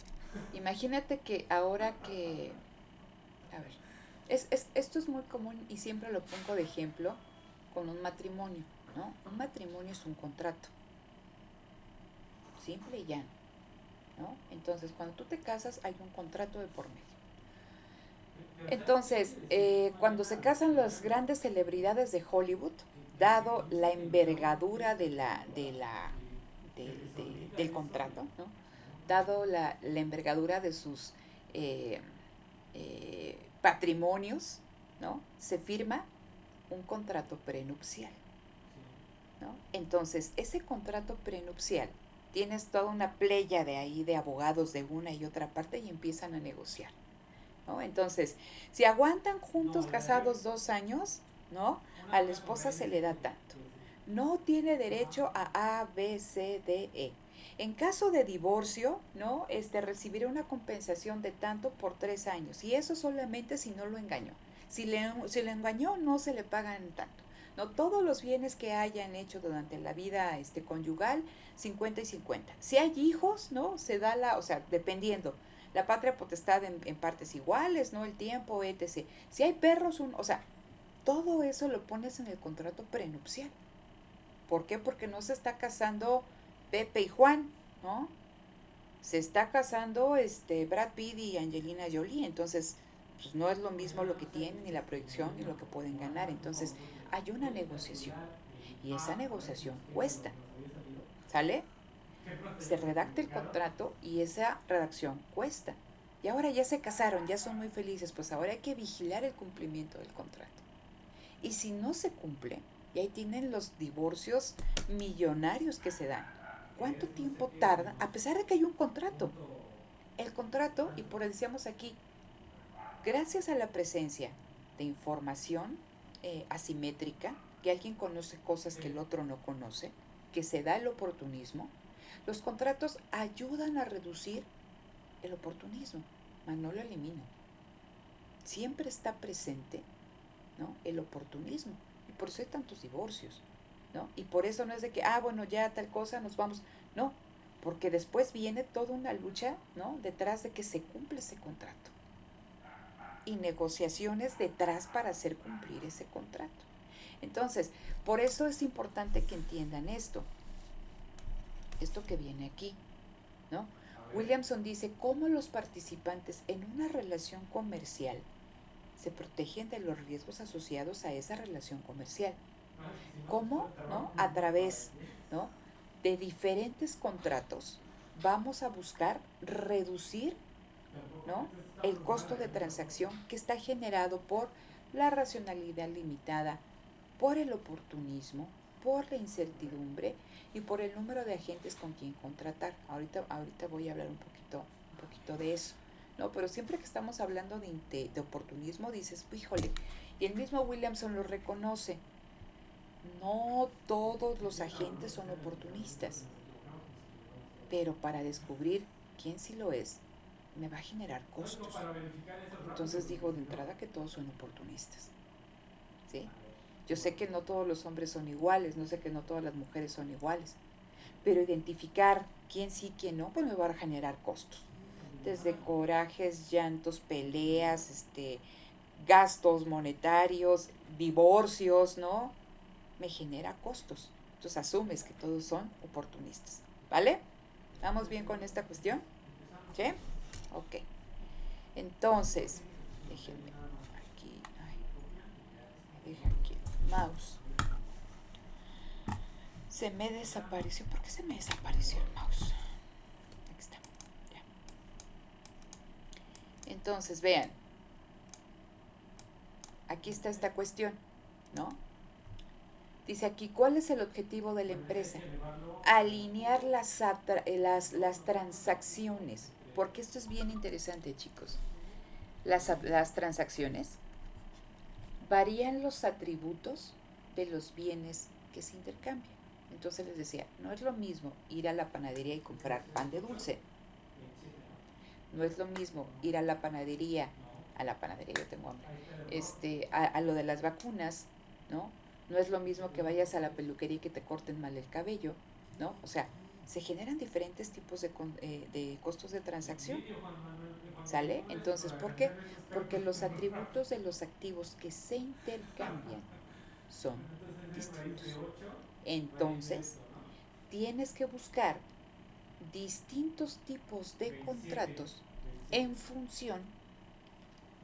imagínate que ahora que... A ver, esto es muy común y siempre lo pongo de ejemplo con un matrimonio, ¿no? Un matrimonio es un contrato, simple y llano, ¿no? Entonces, cuando tú te casas hay un contrato de por medio. Entonces, cuando se casan las grandes celebridades de Hollywood, dado la envergadura del contrato, ¿no? Dado la envergadura de sus patrimonios, ¿no? Se firma un contrato prenupcial, ¿no? Entonces, ese contrato prenupcial, tienes toda una playa de ahí de abogados de una y otra parte y empiezan a negociar, ¿no? Entonces, si aguantan juntos casados 2 años, ¿no? A la esposa se le da tanto. No tiene derecho a A, B, C, D, E. En caso de divorcio, ¿no? Recibirá una compensación de tanto por 3 años. Y eso solamente si no lo engañó. Si le engañó, no se le pagan tanto. No, todos los bienes que hayan hecho durante la vida conyugal, 50 y 50. Si hay hijos, ¿no? Se da o sea, dependiendo. La patria potestad en partes iguales, ¿no? El tiempo, etc. Si hay perros, o sea, todo eso lo pones en el contrato prenupcial. ¿Por qué? Porque no se está casando Pepe y Juan, ¿no? Se está casando Brad Pitt y Angelina Jolie, entonces pues no es lo mismo lo que tienen, ni la proyección, ni lo que pueden ganar. Entonces hay una negociación y esa negociación cuesta, ¿sale? Se redacta el contrato y esa redacción cuesta. Y ahora ya se casaron, ya son muy felices, pues ahora hay que vigilar el cumplimiento del contrato. Y si no se cumple, y ahí tienen los divorcios millonarios que se dan. ¿Cuánto tiempo tarda? A pesar de que hay un contrato. El contrato, y por decíamos aquí, gracias a la presencia de información asimétrica, que alguien conoce cosas que el otro no conoce, que se da el oportunismo, los contratos ayudan a reducir el oportunismo, mas no lo eliminan. Siempre está presente, ¿no?, el oportunismo, y por eso hay tantos divorcios, ¿no? Y por eso no es de que, bueno, ya tal cosa, nos vamos. No, porque después viene toda una lucha, ¿no?, detrás de que se cumple ese contrato. Y negociaciones detrás para hacer cumplir ese contrato. Entonces, por eso es importante que entiendan esto que viene aquí, ¿no? Williamson dice cómo los participantes en una relación comercial se protegen de los riesgos asociados a esa relación comercial. ¿Cómo? ¿No? A través, ¿no?, de diferentes contratos vamos a buscar reducir, ¿no?, el costo de transacción que está generado por la racionalidad limitada, por el oportunismo, por la incertidumbre y por el número de agentes con quien contratar. Ahorita voy a hablar un poquito de eso, ¿no? Pero siempre que estamos hablando de oportunismo dices, híjole, y el mismo Williamson lo reconoce, no todos los agentes son oportunistas, pero para descubrir quién sí lo es, me va a generar costos. Entonces digo de entrada que todos son oportunistas, ¿sí? Yo sé que no todos los hombres son iguales, no sé que no todas las mujeres son iguales, pero identificar quién sí, quién no, pues me va a generar costos. Desde corajes, llantos, peleas, gastos monetarios, divorcios, ¿no? Me genera costos. Entonces asumes que todos son oportunistas, ¿vale? ¿Vamos bien con esta cuestión? ¿Sí? Ok. Entonces, déjenme aquí, me deja aquí el mouse. Se me desapareció. ¿Por qué se me desapareció el mouse? Aquí está. Ya. Entonces, vean. Aquí está esta cuestión, ¿no? Dice aquí, ¿cuál es el objetivo de la empresa? Alinear las transacciones. Porque esto es bien interesante, chicos. Las transacciones varían los atributos de los bienes que se intercambian. Entonces les decía, no es lo mismo ir a la panadería y comprar pan de dulce. No es lo mismo ir a la panadería, yo tengo hambre, a lo de las vacunas, ¿no? No es lo mismo que vayas a la peluquería y que te corten mal el cabello, ¿no? O sea, se generan diferentes tipos de costos de transacción, ¿sale? Entonces, ¿por qué? Porque los atributos de los activos que se intercambian son distintos. Entonces, tienes que buscar distintos tipos de contratos en función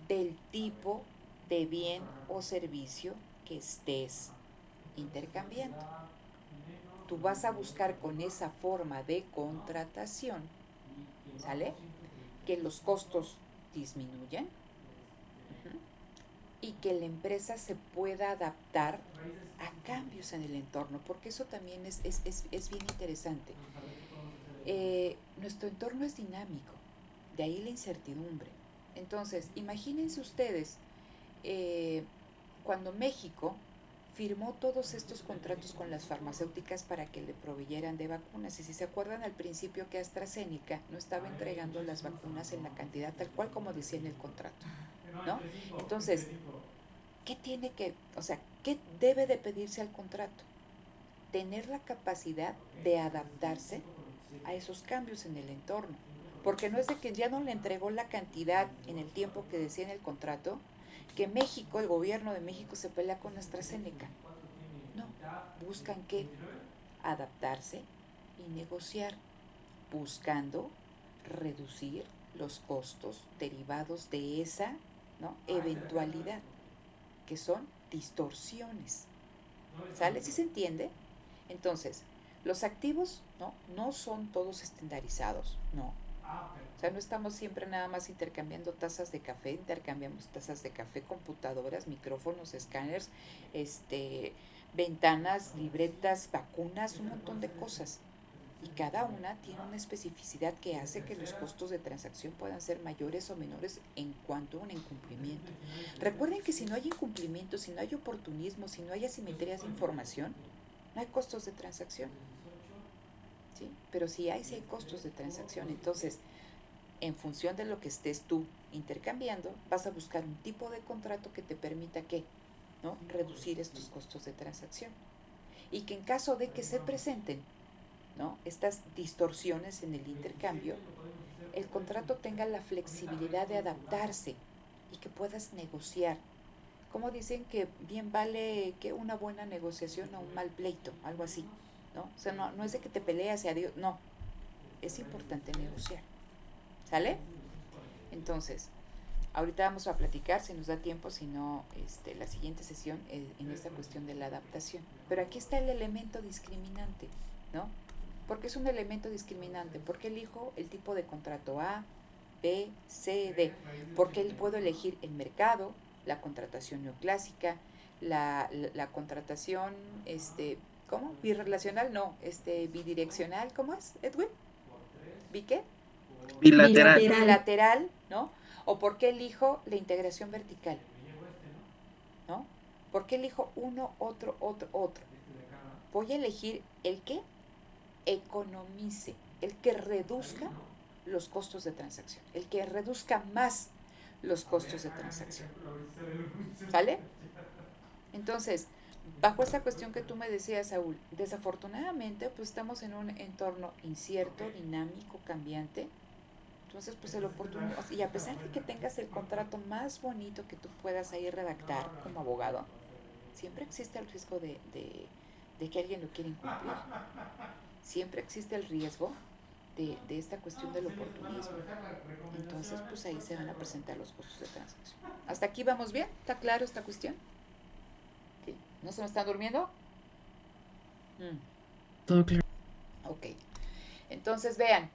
del tipo de bien o servicio que estés intercambiando. Tú vas a buscar con esa forma de contratación, ¿sale?, que los costos disminuyan y que la empresa se pueda adaptar a cambios en el entorno, porque eso también es bien interesante. Nuestro entorno es dinámico, de ahí la incertidumbre. Entonces, imagínense ustedes, cuando México firmó todos estos contratos con las farmacéuticas para que le proveyeran de vacunas, y si se acuerdan al principio que AstraZeneca no estaba entregando las vacunas en la cantidad tal cual como decía en el contrato, ¿no? Entonces, ¿qué debe de pedirse al contrato? Tener la capacidad de adaptarse a esos cambios en el entorno, porque no es de que ya no le entregó la cantidad en el tiempo que decía en el contrato, que México, el gobierno de México se pelea con AstraZeneca. No, buscan que adaptarse y negociar, buscando reducir los costos derivados de esa, ¿no?, eventualidad, que son distorsiones. ¿Sale? ¿Sí se entiende? Entonces, los activos, no son todos estandarizados, no. O sea, no estamos siempre nada más intercambiando tazas de café, intercambiamos tazas de café, computadoras, micrófonos, escáneres, ventanas, libretas, vacunas, un montón de cosas. Y cada una tiene una especificidad que hace que los costos de transacción puedan ser mayores o menores en cuanto a un incumplimiento. Recuerden que si no hay incumplimiento, si no hay oportunismo, si no hay asimetrías de información, no hay costos de transacción. ¿Sí? Pero si hay costos de transacción. Entonces, en función de lo que estés tú intercambiando, vas a buscar un tipo de contrato que te permita ¿qué? ¿No? Reducir estos costos de transacción. Y que en caso de que se presenten, ¿no?, estas distorsiones en el intercambio, el contrato tenga la flexibilidad de adaptarse y que puedas negociar. Como dicen que bien vale que una buena negociación a un mal pleito, algo así, ¿no? O sea, no es de que te peleas y adiós, no, es importante negociar. ¿Sale? Entonces, ahorita vamos a platicar, si nos da tiempo, si no, la siguiente sesión en esta cuestión de la adaptación. Pero aquí está el elemento discriminante, ¿no? ¿Por qué es un elemento discriminante? Porque elijo el tipo de contrato A, B, C, D. Porque puedo elegir el mercado, la contratación neoclásica, la contratación, ¿cómo? Birrelacional, no, bidireccional, ¿cómo es, Edwin? ¿Vi qué? Bilateral. Bilateral, ¿no? O por qué elijo la integración vertical, ¿no? ¿Por qué elijo uno, otro? Voy a elegir el que economice, el que reduzca los costos de transacción, el que reduzca más los costos de transacción. ¿Sale? Entonces, bajo esa cuestión que tú me decías, Saúl, desafortunadamente, pues estamos en un entorno incierto, dinámico, cambiante. Entonces, pues el oportunismo, y a pesar de que tengas el contrato más bonito que tú puedas ahí redactar como abogado, siempre existe el riesgo de que alguien lo quiera incumplir. Siempre existe el riesgo de esta cuestión del oportunismo. Entonces, pues ahí se van a presentar los costos de transacción. ¿Hasta aquí vamos bien? ¿Está claro esta cuestión? ¿Sí? ¿No se me están durmiendo? Todo claro. Ok. Entonces, vean,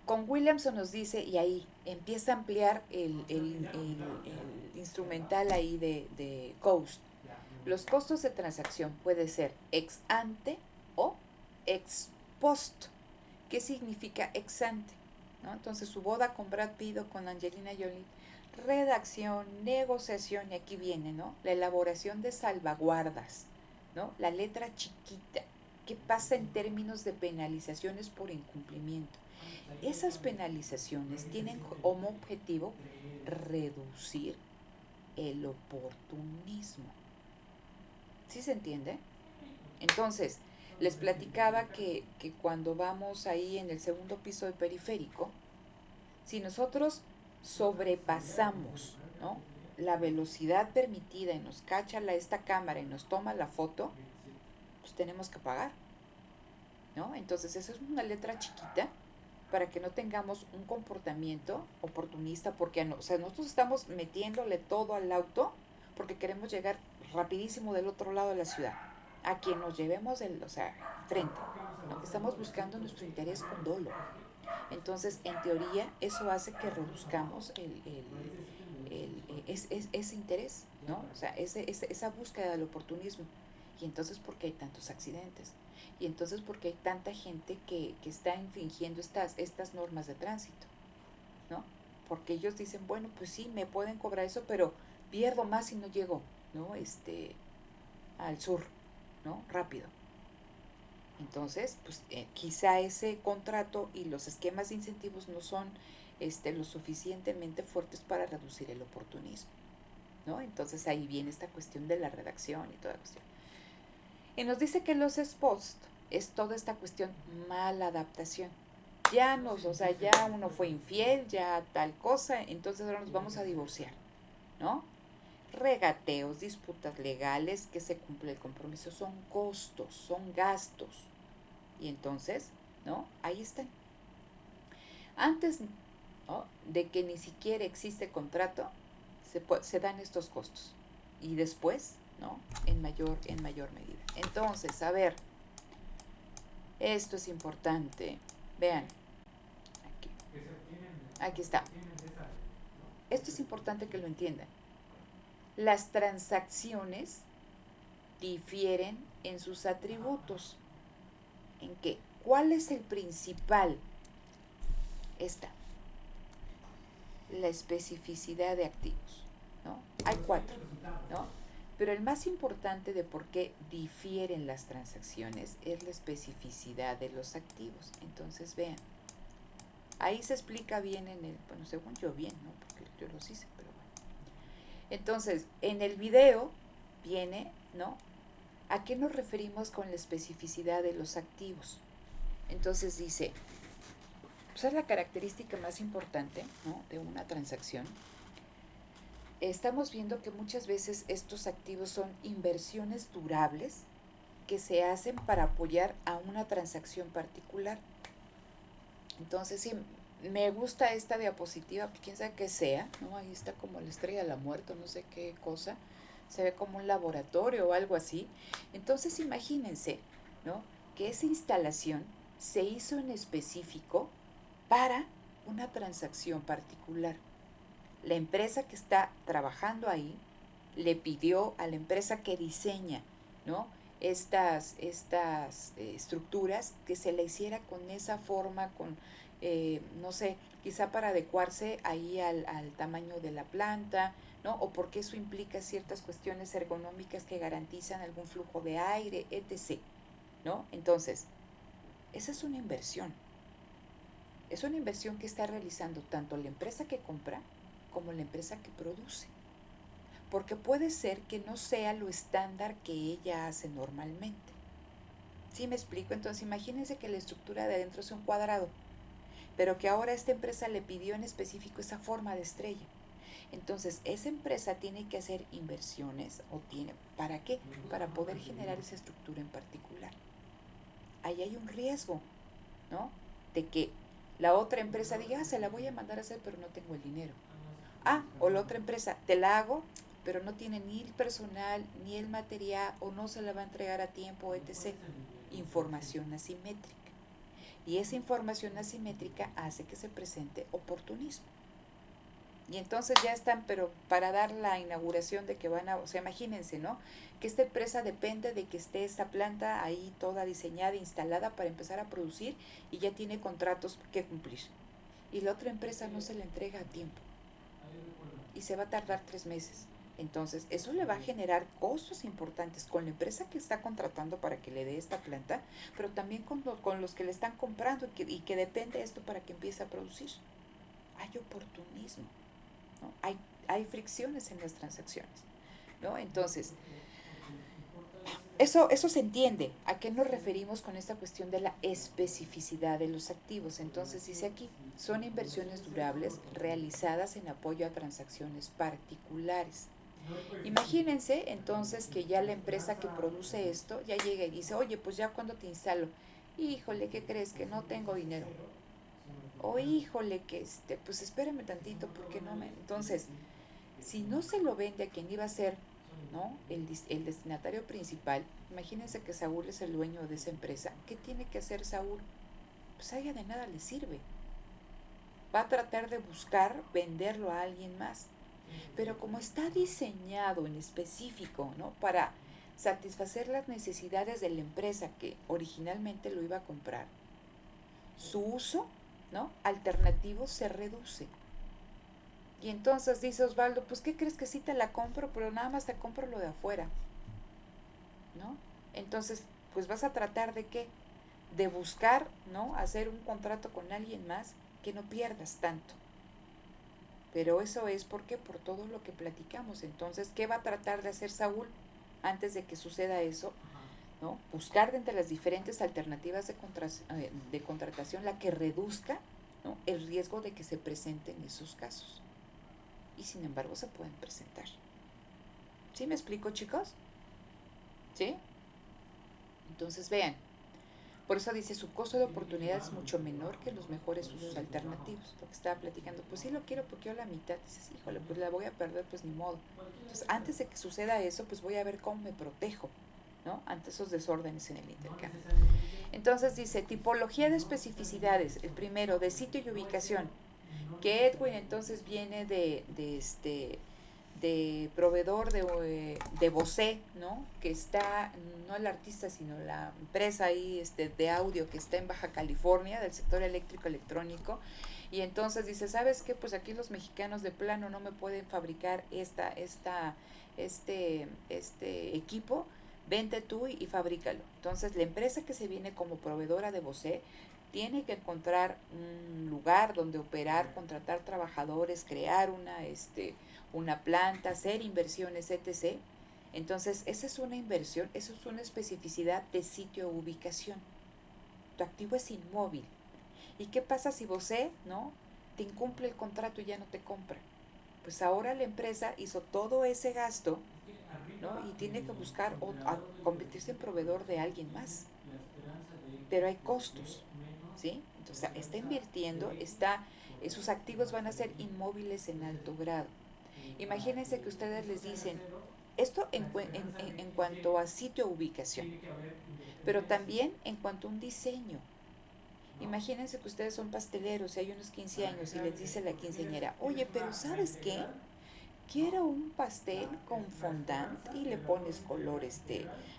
con Williamson nos dice, y ahí empieza a ampliar el instrumental ahí de Coast. Los costos de transacción puede ser ex ante o ex post. ¿Qué significa ex ante? ¿No? Entonces, su boda con Brad Pitt o con Angelina Jolie, redacción, negociación, y aquí viene, ¿no?, la elaboración de salvaguardas, ¿no?, la letra chiquita. ¿Qué pasa en términos de penalizaciones por incumplimiento? Esas penalizaciones tienen como objetivo reducir el oportunismo. ¿Sí se entiende? Entonces, les platicaba que cuando vamos ahí en el segundo piso del periférico, si nosotros sobrepasamos, ¿no?, la velocidad permitida y nos cacha esta cámara y nos toma la foto, pues tenemos que pagar, ¿no? Entonces, eso es una letra chiquita para que no tengamos un comportamiento oportunista, porque nosotros estamos metiéndole todo al auto porque queremos llegar rapidísimo del otro lado de la ciudad, a quien nos llevemos frente, ¿no? Estamos buscando nuestro interés con dolo. Entonces, en teoría, eso hace que reduzcamos ese interés, ¿no? O sea, esa búsqueda del oportunismo. Y entonces, ¿por qué hay tantos accidentes? Y entonces, ¿por qué hay tanta gente que está infringiendo estas normas de tránsito? ¿No? Porque ellos dicen, bueno, pues sí, me pueden cobrar eso, pero pierdo más si no llego, ¿no?, al sur, ¿no?, rápido. Entonces, pues quizá ese contrato y los esquemas de incentivos no son lo suficientemente fuertes para reducir el oportunismo, ¿no? Entonces ahí viene esta cuestión de la redacción y toda la cuestión. Y nos dice que los ex-post es toda esta cuestión mala adaptación. Ya uno fue infiel, ya tal cosa, entonces ahora nos vamos a divorciar, ¿no? Regateos, disputas legales, que se cumple el compromiso, son costos, son gastos. Y entonces ¿no? Ahí están. Antes, ¿no?, de que ni siquiera existe contrato, se dan estos costos. Y después, ¿no?, en mayor medida. Entonces, a ver, esto es importante. Vean, aquí está. Esto es importante que lo entiendan. Las transacciones difieren en sus atributos. ¿En qué? ¿Cuál es el principal? Esta. La especificidad de activos, ¿no? Hay 4, ¿no? Pero el más importante de por qué difieren las transacciones es la especificidad de los activos. Entonces, vean. Ahí se explica bien bueno, según yo bien, ¿no? Porque yo los hice, pero bueno. Entonces, en el video viene, ¿no?, ¿a qué nos referimos con la especificidad de los activos? Entonces dice, pues es la característica más importante, ¿no?, de una transacción. Estamos viendo que muchas veces estos activos son inversiones durables que se hacen para apoyar a una transacción particular. Entonces, sí, me gusta esta diapositiva, pues quién sabe qué sea, ¿no? Ahí está como la estrella de la muerte, no sé qué cosa. Se ve como un laboratorio o algo así. Entonces, imagínense, ¿no?, que esa instalación se hizo en específico para una transacción particular. La empresa que está trabajando ahí le pidió a la empresa que diseña, ¿no?, estas estructuras, que se la hiciera con esa forma, con, no sé, quizá para adecuarse ahí al tamaño de la planta, ¿no?, o porque eso implica ciertas cuestiones ergonómicas que garantizan algún flujo de aire, etc., ¿no? Entonces, esa es una inversión. Es una inversión que está realizando tanto la empresa que compra como la empresa que produce. Porque puede ser que no sea lo estándar que ella hace normalmente. ¿Sí me explico? Entonces, imagínense que la estructura de adentro es un cuadrado, pero que ahora esta empresa le pidió en específico esa forma de estrella. Entonces, esa empresa tiene que hacer inversiones, ¿para qué? Para poder generar esa estructura en particular. Ahí hay un riesgo, ¿no?, de que la otra empresa diga, se la voy a mandar a hacer, pero no tengo el dinero. O la otra empresa, te la hago, pero no tiene ni el personal, ni el material, o no se la va a entregar a tiempo, etc. Información asimétrica. Y esa información asimétrica hace que se presente oportunismo. Y entonces ya están, pero para dar la inauguración de que van a, o sea, imagínense, ¿no?, que esta empresa depende de que esté esta planta ahí toda diseñada, instalada para empezar a producir, y ya tiene contratos que cumplir. Y la otra empresa no se la entrega a tiempo. Y se va a tardar 3 meses. Entonces, eso le va a generar costos importantes con la empresa que está contratando para que le dé esta planta, pero también con los que le están comprando y que depende de esto para que empiece a producir. Hay oportunismo, ¿no? Hay fricciones en las transacciones, ¿no? Entonces, eso se entiende. ¿A qué nos referimos con esta cuestión de la especificidad de los activos? Entonces dice aquí, son inversiones durables realizadas en apoyo a transacciones particulares. Imagínense entonces que ya la empresa que produce esto ya llega y dice, oye, pues ya cuando te instalo, híjole, ¿qué crees? Que no tengo dinero. O híjole, que pues espérame tantito porque no me... Entonces, si no se lo vende a quien iba a ser, ¿no?, el destinatario principal, imagínense que Saúl es el dueño de esa empresa. ¿Qué tiene que hacer Saúl? Pues a ella de nada le sirve. Va a tratar de buscar venderlo a alguien más. Pero como está diseñado en específico, ¿no?, para satisfacer las necesidades de la empresa que originalmente lo iba a comprar, su uso, ¿no?, alternativo se reduce. Y entonces dice Osvaldo, pues ¿qué crees? Que sí te la compro, pero nada más te compro lo de afuera, ¿no? Entonces, pues vas a tratar de ¿qué? De buscar, ¿no?, hacer un contrato con alguien más que no pierdas tanto. Pero eso es porque por todo lo que platicamos. Entonces, ¿qué va a tratar de hacer Saúl antes de que suceda eso? ¿No? Buscar de entre las diferentes alternativas de contratación la que reduzca, ¿no?, el riesgo de que se presenten esos casos. Y sin embargo se pueden presentar. ¿Sí me explico, chicos? ¿Sí? Entonces vean, Por eso dice, su costo de oportunidad es mucho menor que los mejores usos alternativos. Lo que estaba platicando, pues sí lo quiero porque yo la mitad, dices, híjole, pues la voy a perder, pues ni modo. Entonces, antes de que suceda eso, pues voy a ver cómo me protejo, ¿no? Ante esos desórdenes en el intercambio. Entonces dice, tipología de especificidades, el primero, de sitio y ubicación, que Edwin entonces viene de proveedor de Bose, ¿no? Que está, no el artista, sino la empresa ahí de audio que está en Baja California, del sector eléctrico electrónico, y entonces dice, ¿sabes qué? Pues aquí los mexicanos de plano no me pueden fabricar este equipo, vente tú y fabrícalo. Entonces la empresa que se viene como proveedora de Bose tiene que encontrar un lugar donde operar, contratar trabajadores, crear una planta, hacer inversiones, etc. Entonces, esa es una inversión, eso es una especificidad de sitio o ubicación. Tu activo es inmóvil. ¿Y qué pasa si Bose, ¿no?, te incumple el contrato y ya no te compra? Pues ahora la empresa hizo todo ese gasto, ¿no?, y tiene que buscar convertirse en proveedor de alguien más. Pero hay costos, ¿sí? Entonces, está invirtiendo, sus activos van a ser inmóviles en alto grado. Imagínense que ustedes les dicen, esto en cuanto a sitio o ubicación, pero también en cuanto a un diseño. Imagínense que ustedes son pasteleros y hay unos 15 años y les dice la quinceañera, oye, pero ¿sabes qué? Quiero un pastel con fondant y le pones color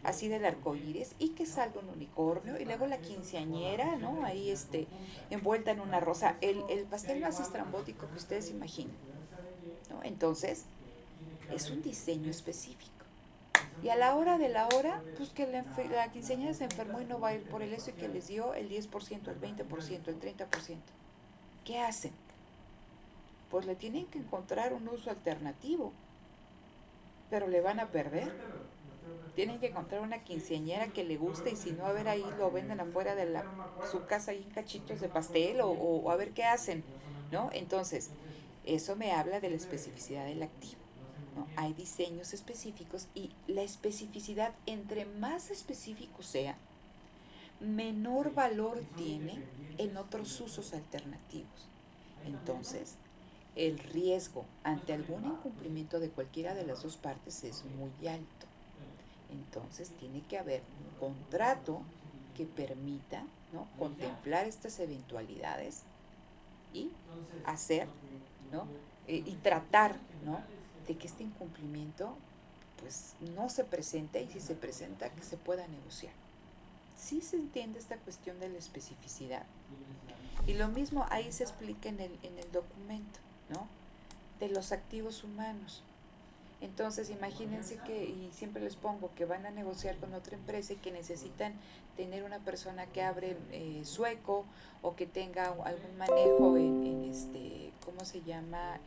así del arco iris y que salga un unicornio y luego la quinceañera, ¿no? Ahí envuelta en una rosa, el pastel más estrambótico que ustedes imaginen, ¿no? Entonces, es un diseño específico. Y a la hora de la hora, pues que la quinceañera se enfermó y no va a ir por el eso y que les dio el 10%, el 20%, el 30%. ¿Qué hacen? Pues le tienen que encontrar un uso alternativo, pero le van a perder. Tienen que encontrar una quinceañera que le guste y si no, a ver, ahí lo venden afuera de su casa ahí en cachitos de pastel o a ver qué hacen, ¿no? Entonces, eso me habla de la especificidad del activo, ¿no? Hay diseños específicos y la especificidad, entre más específico sea, menor valor tiene en otros usos alternativos. Entonces, el riesgo ante algún incumplimiento de cualquiera de las dos partes es muy alto. Entonces, tiene que haber un contrato que permita, ¿no?, contemplar estas eventualidades y hacer, ¿no?, y tratar, ¿no?, de que este incumplimiento pues no se presente, y si se presenta, que se pueda negociar. Sí se entiende esta cuestión de la especificidad. Y lo mismo ahí se explica en el documento, ¿no?, de los activos humanos. Entonces, imagínense que, y siempre les pongo, que van a negociar con otra empresa y que necesitan tener una persona que hable sueco o que tenga algún manejo ¿cómo se llama?,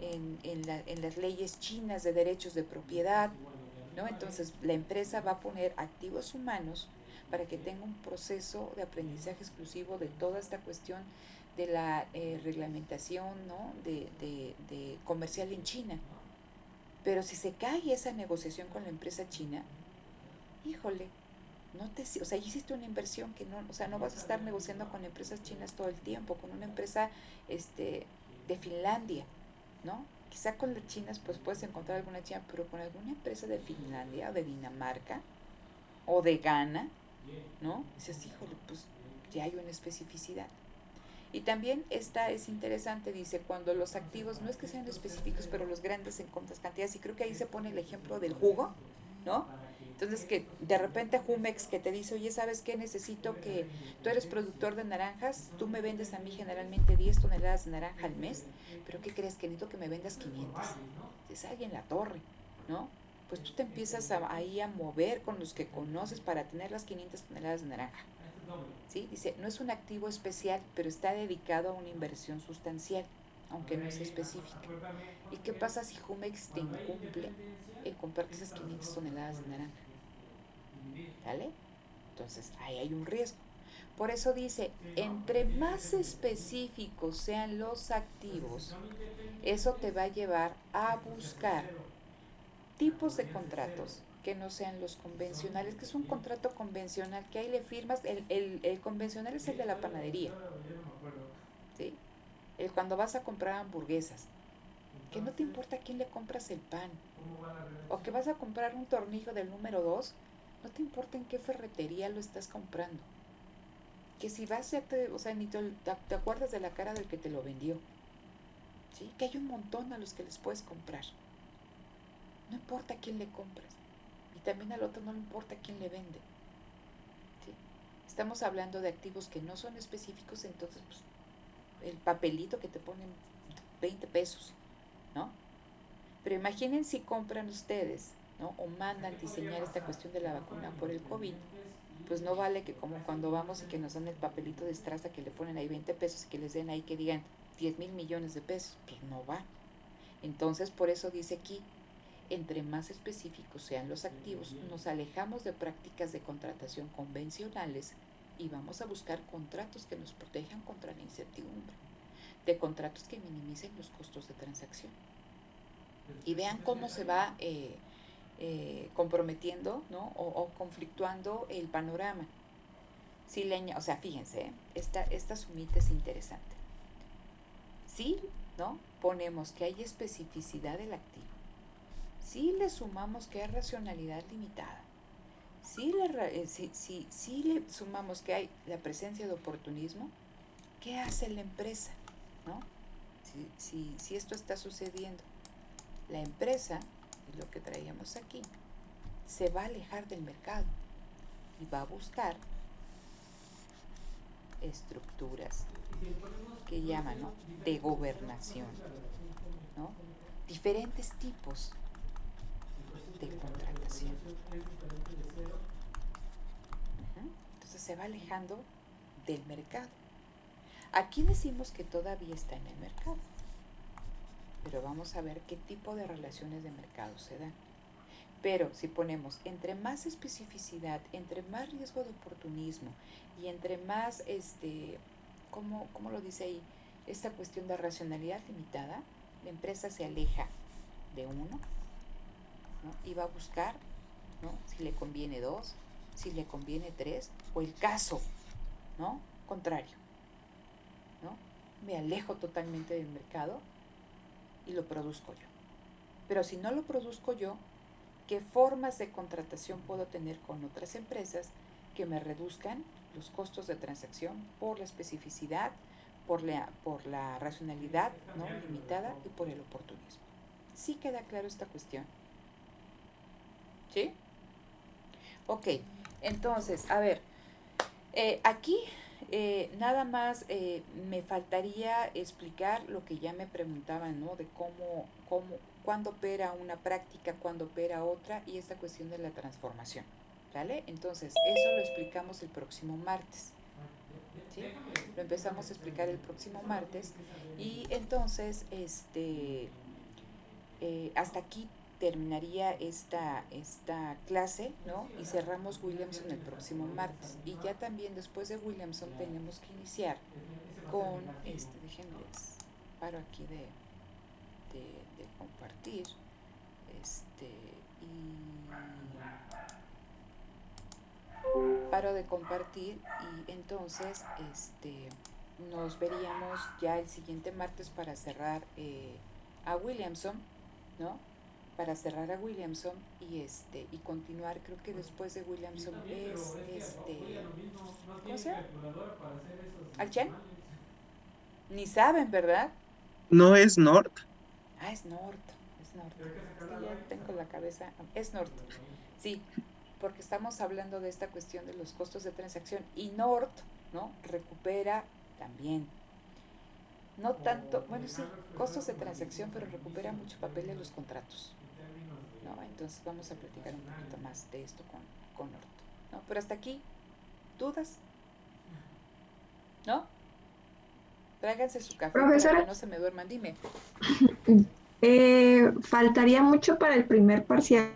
en las leyes chinas de derechos de propiedad, ¿no? Entonces, la empresa va a poner activos humanos para que tenga un proceso de aprendizaje exclusivo de toda esta cuestión de la reglamentación, ¿no?, de comercial en China. Pero si se cae esa negociación con la empresa china, híjole, o sea, hiciste una inversión que no, o sea, no vas a estar negociando con empresas chinas todo el tiempo, con una empresa de Finlandia, ¿no? Quizá con las chinas pues puedes encontrar alguna china, pero con alguna empresa de Finlandia o de Dinamarca o de Ghana, ¿no? Dices, híjole, pues ya hay una especificidad. Y también esta es interesante, dice, cuando los activos no es que sean específicos, pero los grandes en cuantas cantidades, y creo que ahí se pone el ejemplo del jugo, ¿no? Entonces, que de repente Jumex que te dice, oye, ¿sabes qué? Necesito que tú eres productor de naranjas, tú me vendes a mí generalmente 10 toneladas de naranja al mes, pero ¿qué crees? Que necesito que me vendas 500. Dices, ay, en la torre, ¿no? Pues tú te empiezas ahí a mover con los que conoces para tener las 500 toneladas de naranja. ¿Sí? Dice, no es un activo especial, pero está dedicado a una inversión sustancial, aunque no es específica. ¿Y qué pasa si Jumex te incumple en comprarte esas 500 toneladas de naranja? ¿Vale? Entonces, ahí hay un riesgo. Por eso dice, entre más específicos sean los activos, eso te va a llevar a buscar tipos de contratos que no sean los convencionales, que es un contrato convencional, que ahí le firmas, el convencional es el de la panadería, ¿sí? El cuando vas a comprar hamburguesas, que no te importa a quién le compras el pan, o que vas a comprar un tornillo del número 2, no te importa en qué ferretería lo estás comprando, que si vas ya o sea, ni te acuerdas de la cara del que te lo vendió, ¿sí? Que hay un montón a los que les puedes comprar, no importa a quién le compras, y también al otro no le importa a quién le vende, ¿sí? Estamos hablando de activos que no son específicos, entonces pues, el papelito que te ponen 20 pesos, ¿no? Pero imaginen si compran ustedes, ¿no? O mandan diseñar esta cuestión de la vacuna por el COVID, pues no vale que como cuando vamos y que nos dan el papelito de Estraza que le ponen ahí 20 pesos y que les den ahí que digan 10,000 millones de pesos, pues no va. Entonces por eso dice aquí, entre más específicos sean los activos, nos alejamos de prácticas de contratación convencionales y vamos a buscar contratos que nos protejan contra la incertidumbre, de contratos que minimicen los costos de transacción. Y vean cómo se va comprometiendo, ¿no? o conflictuando el panorama. Si o sea, fíjense, esta sumita es interesante. Si, ¿no? Ponemos que hay especificidad del activo, si le sumamos que hay racionalidad limitada, si le sumamos que hay la presencia de oportunismo, ¿qué hace la empresa? ¿No? Si esto está sucediendo, la empresa, lo que traíamos aquí, se va a alejar del mercado y va a buscar estructuras que llaman, ¿no? De gobernación, ¿no? Diferentes tipos de contratación. Entonces se va alejando del mercado. Aquí decimos que todavía está en el mercado, pero vamos a ver qué tipo de relaciones de mercado se dan. Pero si ponemos entre más especificidad, entre más riesgo de oportunismo y entre más, ¿cómo lo dice ahí? Esta cuestión de racionalidad limitada, la empresa se aleja de uno, ¿no? Y va a buscar, ¿no? Si le conviene 2, si le conviene 3, o el caso, ¿no? Contrario, ¿no? Me alejo totalmente del mercado y lo produzco yo. Pero si no lo produzco yo, ¿qué formas de contratación puedo tener con otras empresas que me reduzcan los costos de transacción por la especificidad, por la racionalidad, ¿no? Limitada y por el oportunismo? ¿Sí queda claro esta cuestión? ¿Sí? Ok, entonces, a ver, aquí nada más me faltaría explicar lo que ya me preguntaban, ¿no? De cuándo opera una práctica, cuándo opera otra y esta cuestión de la transformación, ¿vale? Entonces, eso lo explicamos el próximo martes, ¿sí? Lo empezamos a explicar el próximo martes y entonces, hasta aquí terminaría esta clase, ¿no? Y cerramos Williamson el próximo martes. Y ya también después de Williamson tenemos que iniciar con, déjenles, paro aquí de compartir, y paro de compartir y entonces, nos veríamos ya el siguiente martes para cerrar a Williamson, ¿no? Para cerrar a Williamson y continuar, creo que después de Williamson es ¿cómo se llama? ¿Alchen? Ni saben, ¿verdad? No es Nord. Ah, es Nord. Es que ya tengo la cabeza. Es Nord. Sí, porque estamos hablando de esta cuestión de los costos de transacción y Nord, ¿no? Recupera también. No tanto, bueno, sí, costos de transacción, pero recupera mucho papel de los contratos, ¿no? Entonces vamos a platicar un poquito más de esto con Nord, ¿no? Pero hasta aquí, ¿dudas? ¿No? Tráiganse su café para Profesora, que no se me duerman, dime. faltaría mucho para el primer parcial.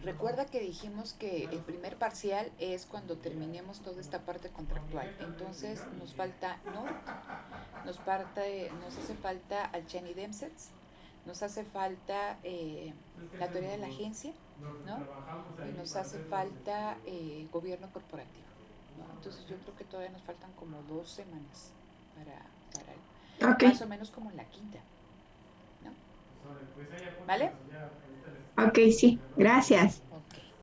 Recuerda que dijimos que el primer parcial es cuando terminemos toda esta parte contractual. Entonces nos falta Nord, nos hace falta Alchen y Demsets, nos hace falta la teoría de la agencia, ¿no? Y nos hace falta gobierno corporativo, ¿no? Entonces yo creo que todavía nos faltan como 2 semanas para Ok, más o menos como en la quinta, ¿no? ¿Vale? ok, sí, gracias. Ok.